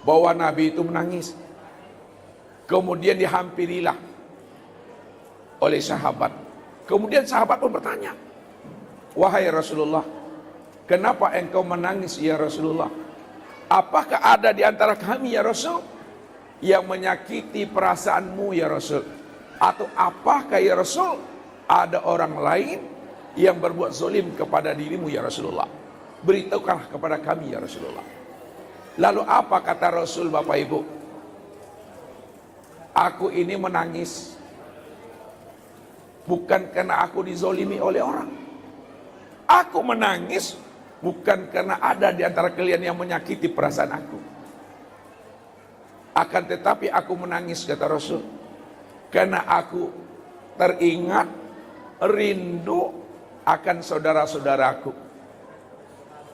bahwa Nabi itu menangis. Kemudian dihampirilah oleh sahabat. Kemudian sahabat pun bertanya, "Wahai Rasulullah, kenapa engkau menangis ya Rasulullah? Apakah ada di antara kami ya Rasul yang menyakiti perasaanmu ya Rasul? Atau apakah ya Rasul ada orang lain yang berbuat zalim kepada dirimu ya Rasulullah? Beritahukanlah kepada kami ya Rasulullah." Lalu apa kata Rasul, Bapak Ibu? Aku ini menangis bukan karena aku dizolimi oleh orang. Aku menangis bukan karena ada di antara kalian yang menyakiti perasaan aku. Akan tetapi aku menangis, kata Rasul, karena aku teringat, rindu akan saudara-saudaraku.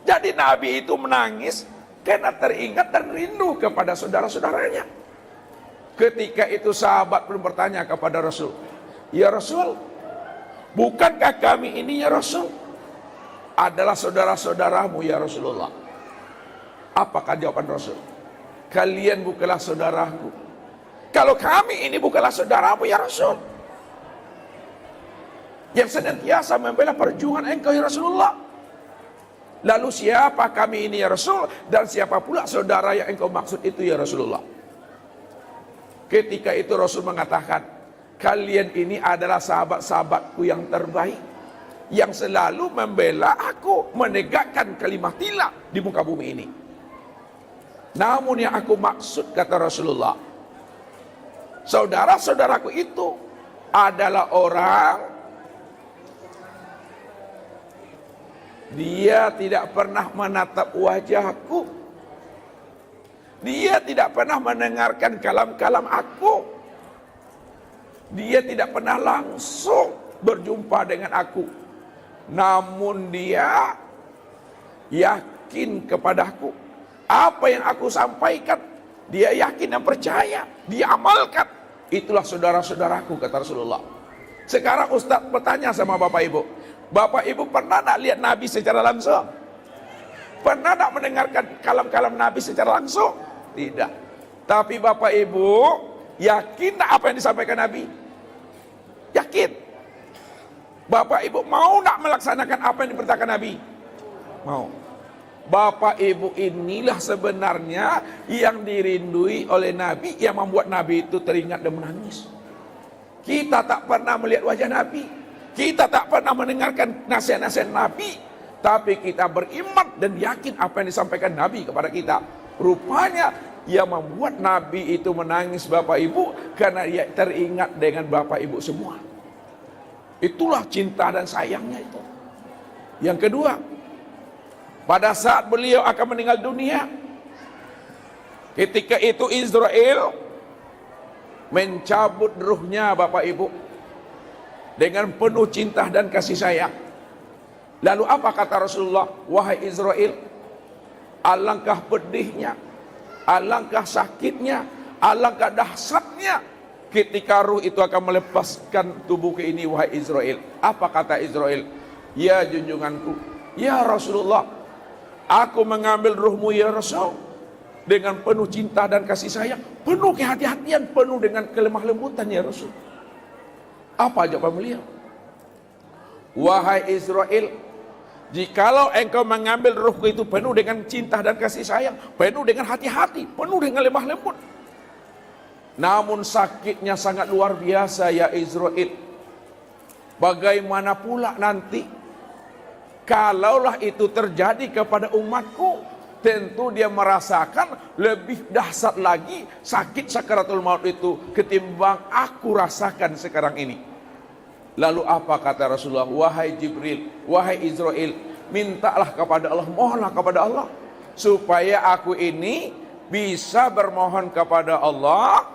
Jadi Nabi itu menangis karena teringat dan rindu kepada saudara-saudaranya. Ketika itu sahabat pun bertanya kepada Rasul, ya Rasul, bukankah kami ini ya Rasul adalah saudara-saudaramu ya Rasulullah? Apakah jawaban Rasul? Kalian bukanlah saudaraku. Kalau kami ini bukanlah saudaramu ya Rasul, yang senantiasa membela perjuangan engkau ya Rasulullah. Lalu siapa kami ini ya Rasul, dan siapa pula saudara yang engkau maksud itu ya Rasulullah? Ketika itu Rasul mengatakan, kalian ini adalah sahabat-sahabatku yang terbaik, yang selalu membela aku menegakkan kalimatillah di muka bumi ini. Namun yang aku maksud, kata Rasulullah, saudara-saudaraku itu adalah orang, dia tidak pernah menatap wajahku, dia tidak pernah mendengarkan kalam-kalam aku, dia tidak pernah langsung berjumpa dengan aku, namun dia yakin kepadaku. Apa yang aku sampaikan, dia yakin dan percaya, dia amalkan. Itulah saudara-saudaraku, kata Rasulullah. Sekarang Ustaz bertanya sama Bapak Ibu, Bapak Ibu pernah tak lihat Nabi secara langsung? Pernah tak mendengarkan kalam-kalam Nabi secara langsung? Tidak. Tapi Bapak Ibu yakin tak apa yang disampaikan Nabi? Yakin. Bapak Ibu mau tak melaksanakan apa yang diperintahkan Nabi? Mau. Bapak Ibu inilah sebenarnya yang dirindui oleh Nabi, yang membuat Nabi itu teringat dan menangis. Kita tak pernah melihat wajah Nabi, kita tak pernah mendengarkan nasihat-nasihat Nabi, tapi kita beriman dan yakin apa yang disampaikan Nabi kepada kita. Rupanya yang membuat Nabi itu menangis, Bapak Ibu, karena dia teringat dengan Bapak Ibu semua. Itulah cinta dan sayangnya itu. Yang kedua, pada saat beliau akan meninggal dunia, ketika itu Israel mencabut ruhnya, Bapak Ibu, dengan penuh cinta dan kasih sayang. Lalu apa kata Rasulullah? Wahai Israel, alangkah pedihnya, alangkah sakitnya, alangkah dahsyatnya ketika ruh itu akan melepaskan tubuh ke ini, wahai Israel. Apa kata Israel? Ya junjunganku, ya Rasulullah, aku mengambil ruhmu ya Rasul dengan penuh cinta dan kasih sayang, penuh kehati-hatian, penuh dengan kelemah lembutan ya Rasul. Apa jawaban beliau? Wahai Israel, jikalau engkau mengambil ruhku itu penuh dengan cinta dan kasih sayang, penuh dengan hati-hati, penuh dengan lemah lembut, namun sakitnya sangat luar biasa ya Israel. Bagaimana pula nanti kalaulah itu terjadi kepada umatku, tentu dia merasakan lebih dahsyat lagi sakit sakaratul maut itu ketimbang aku rasakan sekarang ini. Lalu apa kata Rasulullah? Wahai Jibril, wahai Israel, mintalah kepada Allah, mohonlah kepada Allah supaya aku ini bisa bermohon kepada Allah,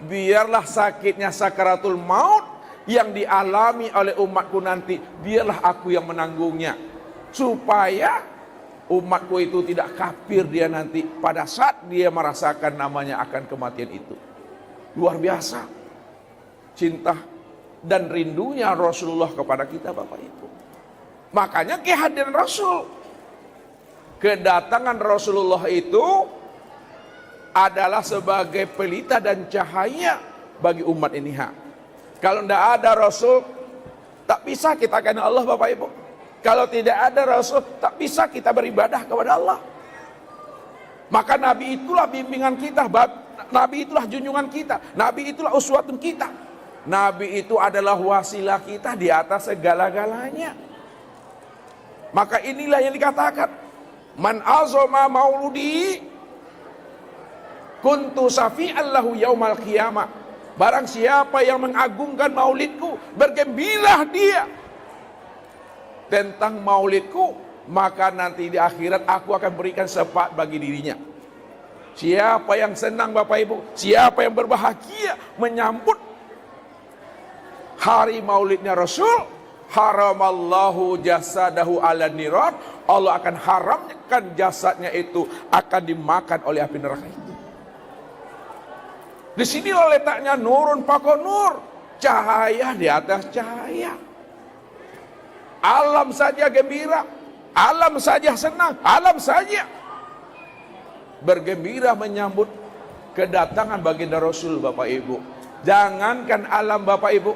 biarlah sakitnya sakaratul maut yang dialami oleh umatku nanti, biarlah aku yang menanggungnya, supaya umatku itu tidak kafir dia nanti pada saat dia merasakan namanya akan kematian itu. Luar biasa cinta dan rindunya Rasulullah kepada kita, Bapak Ibu. Makanya kehadiran Rasul, kedatangan Rasulullah itu adalah sebagai pelita dan cahaya bagi umat ini. Kalau tidak ada Rasul, tak bisa kita kenal Allah, Bapak Ibu. Kalau tidak ada Rasul, tak bisa kita beribadah kepada Allah. Maka Nabi itulah bimbingan kita, Nabi itulah junjungan kita, Nabi itulah uswatun kita. Nabi itu adalah wasilah kita di atas segala-galanya. Maka inilah yang dikatakan, man azoma mauludi kuntu safi'an lahu yaumal qiyamah. Barang siapa yang mengagungkan maulidku, bergembira dia tentang maulidku, maka nanti di akhirat aku akan berikan syafaat bagi dirinya. Siapa yang senang Bapak Ibu, siapa yang berbahagia menyambut hari maulidnya Rasul, haramallahu jasadahu ala niran, Allah akan haramkan jasadnya itu akan dimakan oleh api neraka itu. Di sini letaknya nurun faqo nur, cahaya di atas cahaya. Alam saja gembira, alam saja senang, alam saja bergembira menyambut kedatangan baginda Rasul Bapak Ibu. Jangankan alam Bapak Ibu,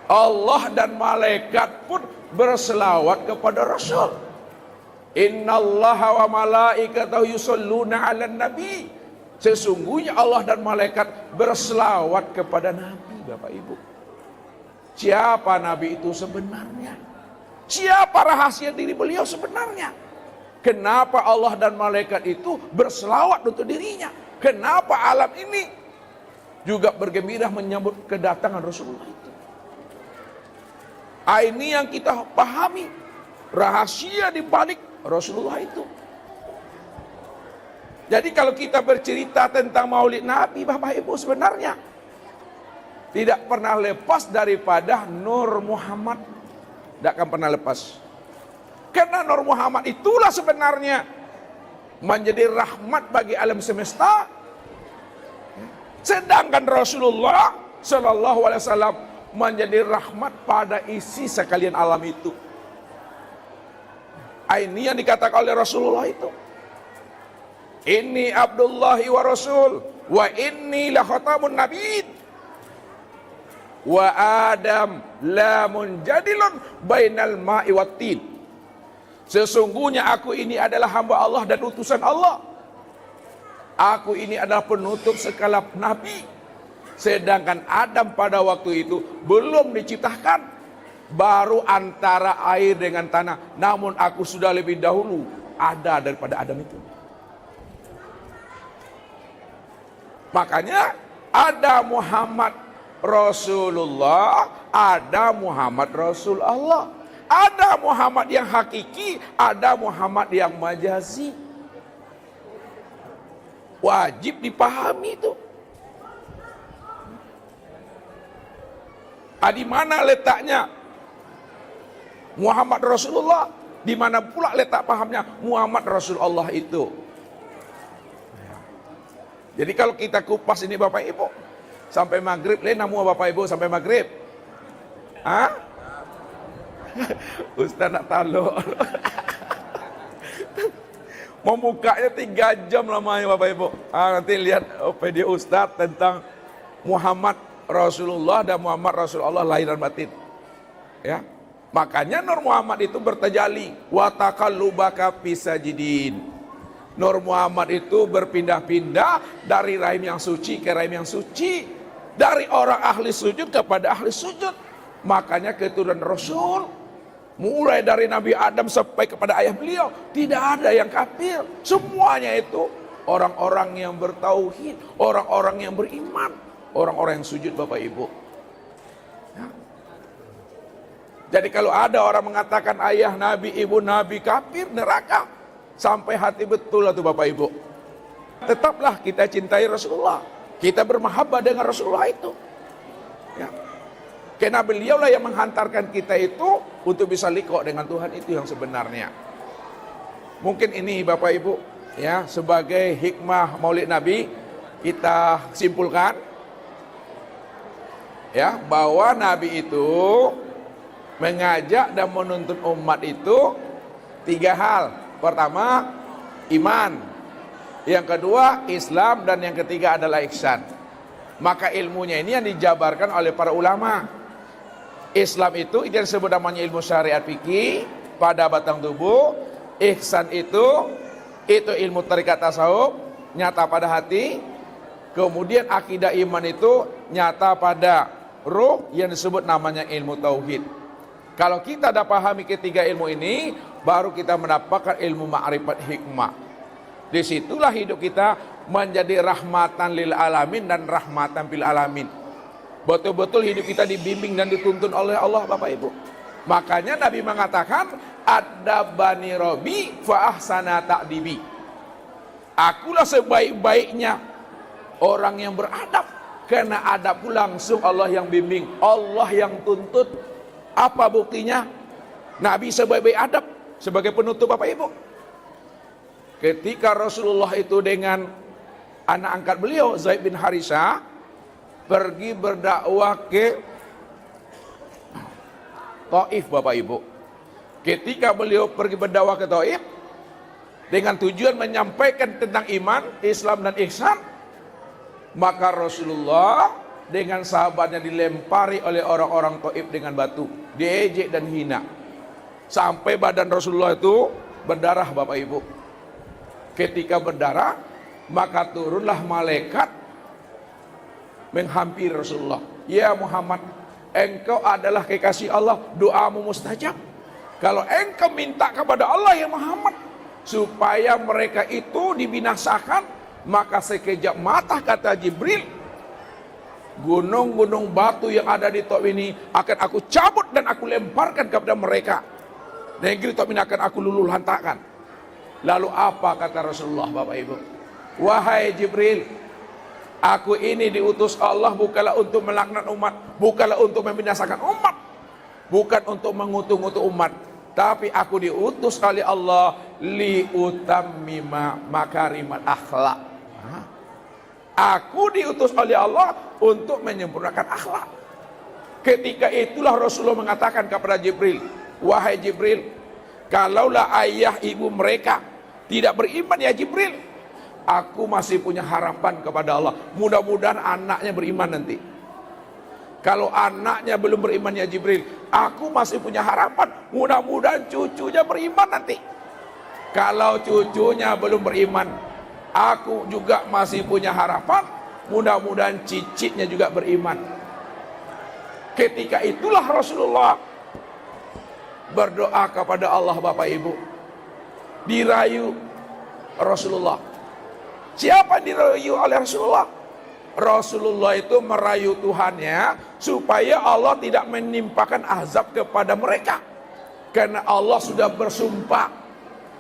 Allah dan malaikat pun berselawat kepada Rasul. Innallaha wa malaikatahu yusholluna 'alan nabi. Sesungguhnya Allah dan malaikat berselawat kepada Nabi Bapak Ibu. Siapa Nabi itu sebenarnya? Siapa rahasia diri beliau sebenarnya? Kenapa Allah dan malaikat itu berselawat untuk dirinya? Kenapa alam ini juga bergembira menyambut kedatangan Rasulullah itu? Ini yang kita pahami, rahasia di balik Rasulullah itu. Jadi kalau kita bercerita tentang maulid Nabi Bapak Ibu, sebenarnya tidak pernah lepas daripada Nur Muhammad. Tidak akan pernah lepas. Karena Nur Muhammad itulah sebenarnya menjadi rahmat bagi alam semesta. Sedangkan Rasulullah Sallallahu Alaihi Wasallam menjadi rahmat pada isi sekalian alam itu. Ini yang dikatakan oleh Rasulullah itu. Inni Abdullahi wa Rasul wa inni la khatamun nabiyyin wa Adam la munjadilun bainal ma'i wat tin. Sesungguhnya aku ini adalah hamba Allah dan utusan Allah. Aku ini adalah penutup segala nabi. Sedangkan Adam pada waktu itu belum diciptakan, baru antara air dengan tanah. Namun aku sudah lebih dahulu ada daripada Adam itu. Makanya ada Muhammad Rasulullah, ada Muhammad Rasul Allah. Ada Muhammad yang hakiki, ada Muhammad yang majazi. Wajib dipahami itu. Di mana letaknya Muhammad Rasulullah? Di mana pula letak pahamnya Muhammad Rasulullah itu? Jadi kalau kita kupas ini Bapak Ibu, sampai maghrib, namu Bapak Ibu sampai maghrib. Ustaz nak taluk. Mau bukanya 3 jam lamanya Bapak Ibu. Nanti lihat video Ustaz tentang Muhammad Rasulullah dan Muhammad Rasulullah lahir dan batin. Ya. Makanya Nur Muhammad itu bertajalli wa taqallubaka fisajidin. Nur Muhammad itu berpindah-pindah dari rahim yang suci ke rahim yang suci, dari orang ahli sujud kepada ahli sujud. Makanya keturunan Rasul mulai dari Nabi Adam sampai kepada ayah beliau tidak ada yang kafir. Semuanya itu orang-orang yang bertauhid, orang-orang yang beriman, orang-orang yang sujud Bapak Ibu. Ya. Jadi kalau ada orang mengatakan ayah Nabi, ibu Nabi kafir, neraka, sampai hati betul lah tuh Bapak Ibu. Tetaplah kita cintai Rasulullah, kita bermahabbah dengan Rasulullah itu. Ya. Karena beliaulah yang menghantarkan kita itu untuk bisa liqa dengan Tuhan itu yang sebenarnya. Mungkin ini Bapak Ibu, ya, sebagai hikmah Maulid Nabi kita simpulkan, ya, bahwa Nabi itu mengajak dan menuntun umat itu 3 hal. Pertama, iman. Yang kedua, Islam. Dan yang ketiga adalah ihsan. Maka ilmunya ini yang dijabarkan oleh para ulama. Islam itu yang disebut namanya ilmu syariat fikih pada batang tubuh. Ihsan itu ilmu tarekat tasawuf, nyata pada hati. Kemudian akidah iman itu nyata pada ruh yang disebut namanya ilmu tauhid. Kalau kita dah pahami ketiga ilmu ini, baru kita mendapatkan ilmu ma'rifat hikmah. Disitulah hidup kita menjadi rahmatan lil alamin dan rahmatan bil alamin. Betul-betul hidup kita dibimbing dan dituntun oleh Allah, Bapak Ibu. Makanya Nabi mengatakan, adabani Rabbi fa ahsana ta'dibi. Akulah sebaik-baiknya orang yang beradab, karena adabku langsung Allah yang bimbing, Allah yang tuntut. Apa buktinya? Nabi sebaik-baik adab. Sebagai penutup, Bapak Ibu, ketika Rasulullah itu dengan anak angkat beliau Zaid bin Harisah pergi berdakwah ke Taif, Bapak Ibu. Ketika beliau pergi berdakwah ke Taif dengan tujuan menyampaikan tentang iman, Islam dan ihsan, maka Rasulullah dengan sahabatnya dilempari oleh orang-orang Taif dengan batu, diejek dan hina, sampai badan Rasulullah itu berdarah, Bapak Ibu. Ketika berdarah, maka turunlah malaikat menghampiri Rasulullah. Ya Muhammad, engkau adalah kekasih Allah, doamu mustajab. Kalau engkau minta kepada Allah ya Muhammad supaya mereka itu dibinasakan, maka sekejap mata, kata Jibril, gunung-gunung batu yang ada di Taif ini akan aku cabut dan aku lemparkan kepada mereka. Negeri Taif ini akan aku luluh lantakkan. Lalu apa kata Rasulullah, Bapak Ibu? Wahai Jibril, aku ini diutus Allah bukanlah untuk melaknat umat, bukanlah untuk membinasakan umat, bukan untuk mengutuk-ngutuk umat, tapi aku diutus oleh Allah liutammima makarimat akhlak. Aku diutus oleh Allah untuk menyempurnakan akhlak. Ketika itulah Rasulullah mengatakan kepada Jibril, wahai Jibril, kalaulah ayah ibu mereka tidak beriman ya Jibril, aku masih punya harapan kepada Allah. Mudah-mudahan anaknya beriman nanti. Kalau anaknya belum beriman ya Jibril, aku masih punya harapan, mudah-mudahan cucunya beriman nanti. Kalau cucunya belum beriman, aku juga masih punya harapan, mudah-mudahan cicitnya juga beriman. Ketika itulah Rasulullah berdoa kepada Allah, Bapak Ibu. Dirayu Rasulullah. Siapa yang dirayu oleh Rasulullah? Rasulullah itu merayu Tuhannya supaya Allah tidak menimpakan azab kepada mereka. Karena Allah sudah bersumpah,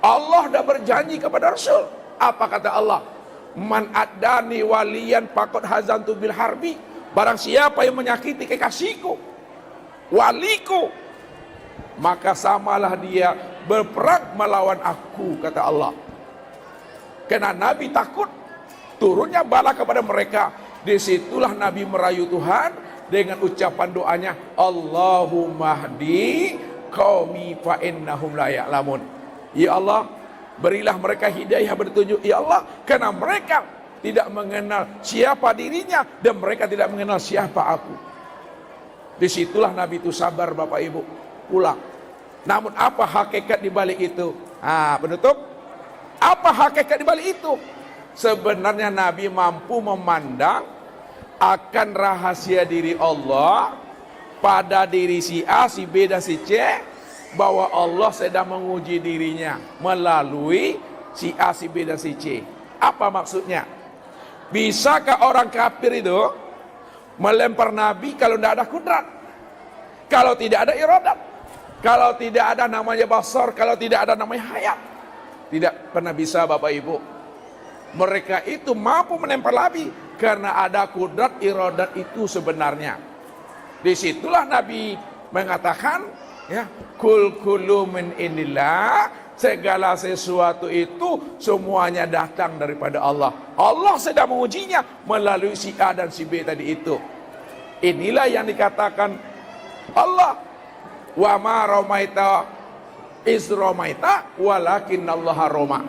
Allah sudah berjanji kepada Rasul. Apa kata Allah? Man adani waliyan faqad hazantu bil harbi. Barang siapa yang menyakiti kekasihku, waliku, maka samalah dia berperang melawan aku, kata Allah. Karena Nabi takut turunnya bala kepada mereka. Disitulah Nabi merayu Tuhan dengan ucapan doanya, Allahumma hdi qaumi fa innahum la ya'lamun. Ya Allah, berilah mereka hidayah bertunjuk, ya Allah, karena mereka tidak mengenal siapa dirinya dan mereka tidak mengenal siapa aku. Disitulah Nabi itu sabar, Bapak Ibu, pulang. Namun apa hakikat di balik itu? Penutup, apa hakikat di balik itu? Sebenarnya Nabi mampu memandang akan rahasia diri Allah pada diri si A, si B, dan si C, bahwa Allah sedang menguji dirinya melalui si A, si B, dan si C. Apa maksudnya? Bisakah orang kafir itu melempar Nabi kalau tidak ada kudrat, kalau tidak ada iradat, kalau tidak ada namanya basar, kalau tidak ada namanya hayat? Tidak pernah bisa, Bapak Ibu. Mereka itu mampu melempar Nabi karena ada kudrat iradat itu sebenarnya. Disitulah Nabi mengatakan, ya, kul kullu min indillah, segala sesuatu itu semuanya datang daripada Allah. Allah sedang mengujinya melalui si A dan si B tadi itu. Inilah yang dikatakan Allah, wa ma ramaita iz ramaita walakinallaha rama.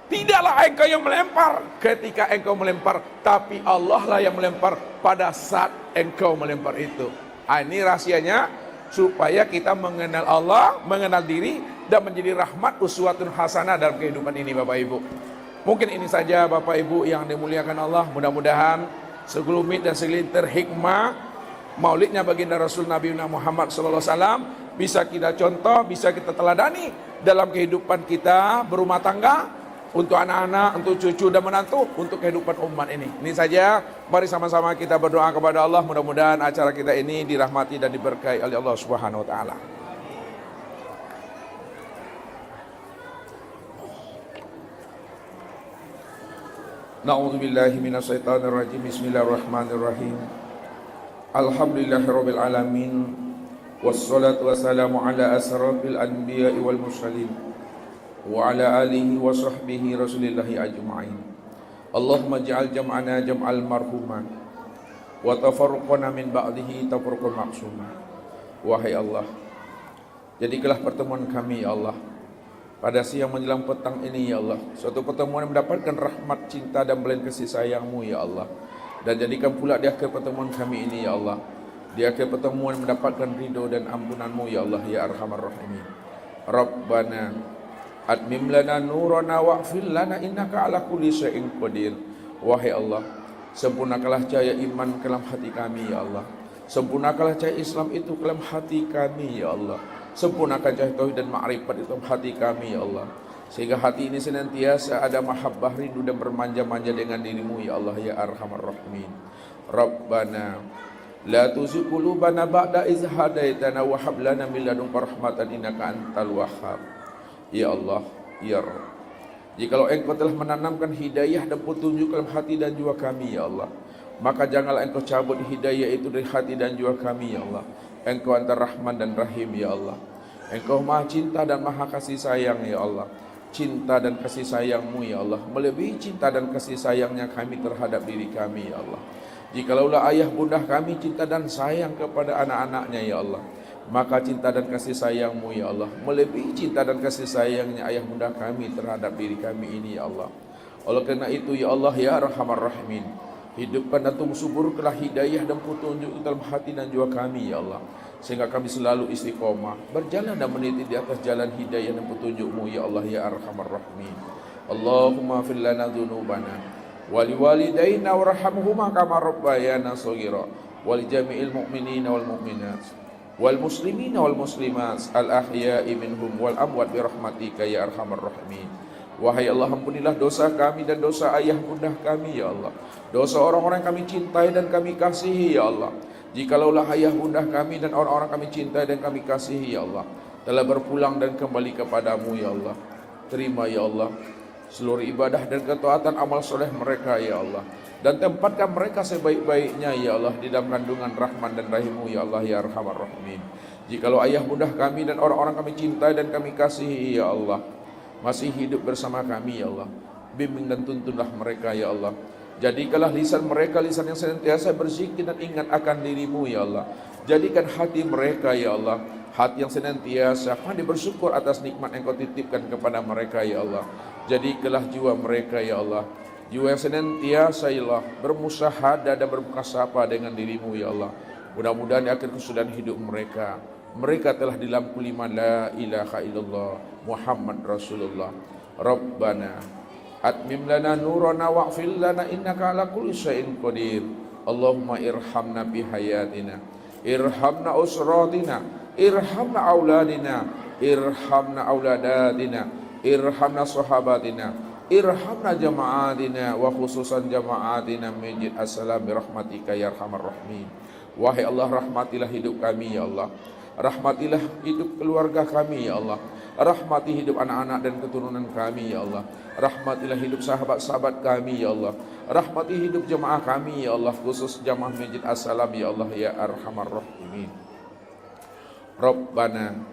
Tidaklah engkau yang melempar ketika engkau melempar, tapi Allah lah yang melempar pada saat engkau melempar itu. Ini rahasianya supaya kita mengenal Allah, mengenal diri, dan menjadi rahmat uswatun hasanah dalam kehidupan ini, Bapak Ibu. Mungkin ini saja, Bapak Ibu yang dimuliakan Allah. Mudah-mudahan segelumit dan segelintir hikmah maulidnya baginda Rasul Nabi Muhammad SAW bisa kita contoh, bisa kita teladani dalam kehidupan kita berumah tangga, untuk anak-anak, untuk cucu dan menantu, untuk kehidupan umat ini. Ini saja, mari sama-sama kita berdoa kepada Allah, mudah-mudahan acara kita ini dirahmati dan diberkahi oleh Allah Subhanahu wa taala. Na'udzubillahi minasyaitonirrajim. Bismillahirrahmanirrahim. Alhamdulillahirabbil alamin. Wassalatu wassalamu ala asrafil anbiya'i wal mursalin wa ala alihi wa sahbihi rasulillahi ajma'in. Allahumma ja'al jam'ana jam'al marhuma wa tafarruqana min ba'dihi tafarruqan maksuma. Wahai Allah, jadikanlah pertemuan kami ya Allah pada siang menjelang petang ini ya Allah suatu pertemuan yang mendapatkan rahmat, cinta dan belayan kasih sayang-Mu ya Allah. Dan jadikan pula di akhir pertemuan kami ini ya Allah, di akhir pertemuan mendapatkan ridho dan ampunan-Mu ya Allah ya arhamar rahimin. Rabbana atmim lana nurana wa'fil lana innaka ala kulli syai'in qadir. Wahai Allah, sempurnakanlah cahaya iman ke dalam hati kami ya Allah. Sempurnakanlah cahaya Islam itu ke dalam hati kami ya Allah. Sempurnakan cahaya tauhid dan ma'rifat itu dalam hati kami ya Allah, sehingga hati ini senantiasa ada mahabbah, rindu dan bermanja-manja dengan diri-Mu ya Allah ya arhamar rahimin. Rabbana la tuzigh qulubana ba'da idh hadaitana wa hab lana min ladunka rahmatan innaka antal wahhab. Ya Allah, ya Rabb, jikalau Engkau telah menanamkan hidayah dan petunjuk dalam hati dan jiwa kami ya Allah, maka janganlah Engkau cabut hidayah itu dari hati dan jiwa kami ya Allah. Engkau antara Rahman dan Rahim ya Allah. Engkau maha cinta dan maha kasih sayang ya Allah. Cinta dan kasih sayang-Mu ya Allah melebihi cinta dan kasih sayangnya kami terhadap diri kami ya Allah. Jikalaulah ayah bunda kami cinta dan sayang kepada anak-anaknya ya Allah, maka cinta dan kasih sayang-Mu ya Allah melebihi cinta dan kasih sayangnya ayah bunda kami terhadap diri kami ini ya Allah. Oleh karena itu ya Allah ya Arhamar Rahimin, hidupkan dan suburkanlah hidayah dan petunjuk dalam hati dan jiwa kami ya Allah, sehingga kami selalu istiqomah berjalan dan meniti di atas jalan hidayah dan petunjuk-Mu ya Allah ya Arhamar Rahimin. Allahumma fir lana dzunubana wali walidaina warhamhuma kama rabbayana shaghira wali jami'il mu'minina wal mu'minat wal muslimina wal muslimat al ahya'i minhum wal amwat bi rahmatika ya arhamar rahimin. Wahai Allah, ampunilah dosa kami dan dosa ayah bunda kami ya Allah, dosa orang-orang yang kami cintai dan kami kasihi ya Allah. Jikalaulah ayah bunda kami dan orang-orang kami cintai dan kami kasihi ya Allah telah berpulang dan kembali kepadamu ya Allah, terima ya Allah seluruh ibadah dan ketaatan amal soleh mereka ya Allah, dan tempatkan mereka sebaik-baiknya ya Allah di dalam kandungan Rahman dan Rahim-Mu ya Allah ya Arhamar Rahimin. Jikalau ayah bunda kami dan orang-orang kami cintai dan kami kasihi ya Allah masih hidup bersama kami ya Allah, bimbing dan tuntunlah mereka ya Allah. Jadikanlah lisan mereka lisan yang senantiasa berzikir dan ingat akan diri-Mu ya Allah. Jadikan hati mereka ya Allah hati yang senantiasa pandai bersyukur atas nikmat yang Kau titipkan kepada mereka ya Allah. Jadikanlah jiwa mereka ya Allah jiwa yang senantiasa ya Allah bermusyahadah dan bermukasabah dengan diri-Mu ya Allah. Mudah-mudahan di akhir kesudahan hidup mereka telah di dalam kalimat la ilaha illallah Muhammad Rasulullah. Rabbana atmim lana nurana wa'fil lana innaka ala kulli syai'in qadir. Allahumma irhamna bi hayatina, irhamna usratina, irhamna auladina, irhamna auladatina, irhamna sahabatina, irhamna jama'atina wa khususan jama'atina masjid as-salam birahmatika ya arhamar rahimin. Wahai Allah, rahmatilah hidup kami ya Allah, rahmatilah hidup keluarga kami ya Allah, rahmati hidup anak-anak dan keturunan kami ya Allah, rahmatilah hidup sahabat-sahabat kami ya Allah, rahmati hidup jemaah kami ya Allah, khusus jemaah masjid as-salam ya Allah ya arhamar rahimin. Rabbana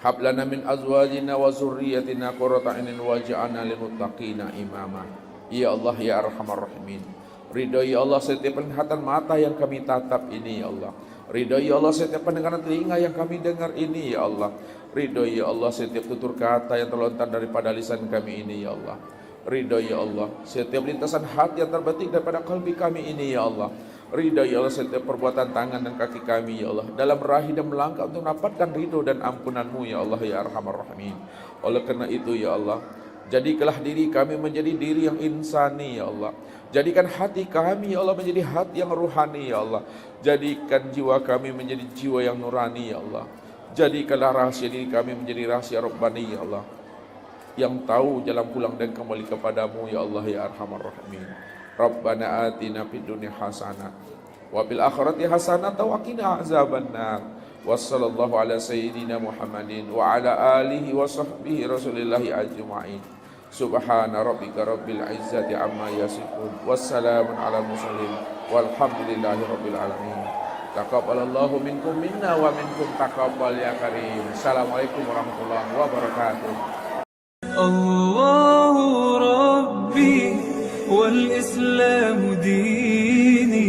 hab lana min azwajina wa zurriyyatina qurrata a'yunin waj'alna lil muttaqina imama. Ya Allah ya arhamar rahimin, ridhoi ya Allah setiap penglihatan mata yang kami tatap ini ya Allah, ridhoi ya Allah setiap pendengaran telinga yang kami dengar ini ya Allah, ridhoi ya Allah setiap tutur kata yang terlontar daripada lisan kami ini ya Allah, ridhoi ya Allah setiap lintasan hati yang terbetik daripada kalbi kami ini ya Allah, ridha ya Allah setiap perbuatan tangan dan kaki kami ya Allah dalam meraih dan melangkah untuk mendapatkan ridho dan ampunan-Mu ya Allah ya arhamar rahimin. Oleh karena itu ya Allah, jadikanlah diri kami menjadi diri yang insani ya Allah, jadikan hati kami ya Allah menjadi hati yang ruhani ya Allah, jadikan jiwa kami menjadi jiwa yang nurani ya Allah, jadikanlah rahasia diri kami menjadi rahasia Rabbani ya Allah. yang tahu jalan pulang dan kembali kepadamu ya Allah ya Arhamar Rahimin. Rabbana atina fid dunya hasanah wa fil akhirati hasanah wa qina azabannar. Wassallallahu ala sayyidina Muhammadin wa ala alihi wa sahbihi rasulillahi ajma'in. Subhana rabbika rabbil izzati amma yasifun. Wassalamun ala mursalin walhamdulillahi rabbil alamin. Taqabbalallahu minkum minna wa minkum taqabbal ya karim. Assalamualaikum warahmatullahi wabarakatuh. الله ربي والإسلام ديني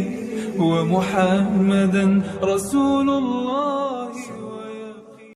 ومحمدا رسول الله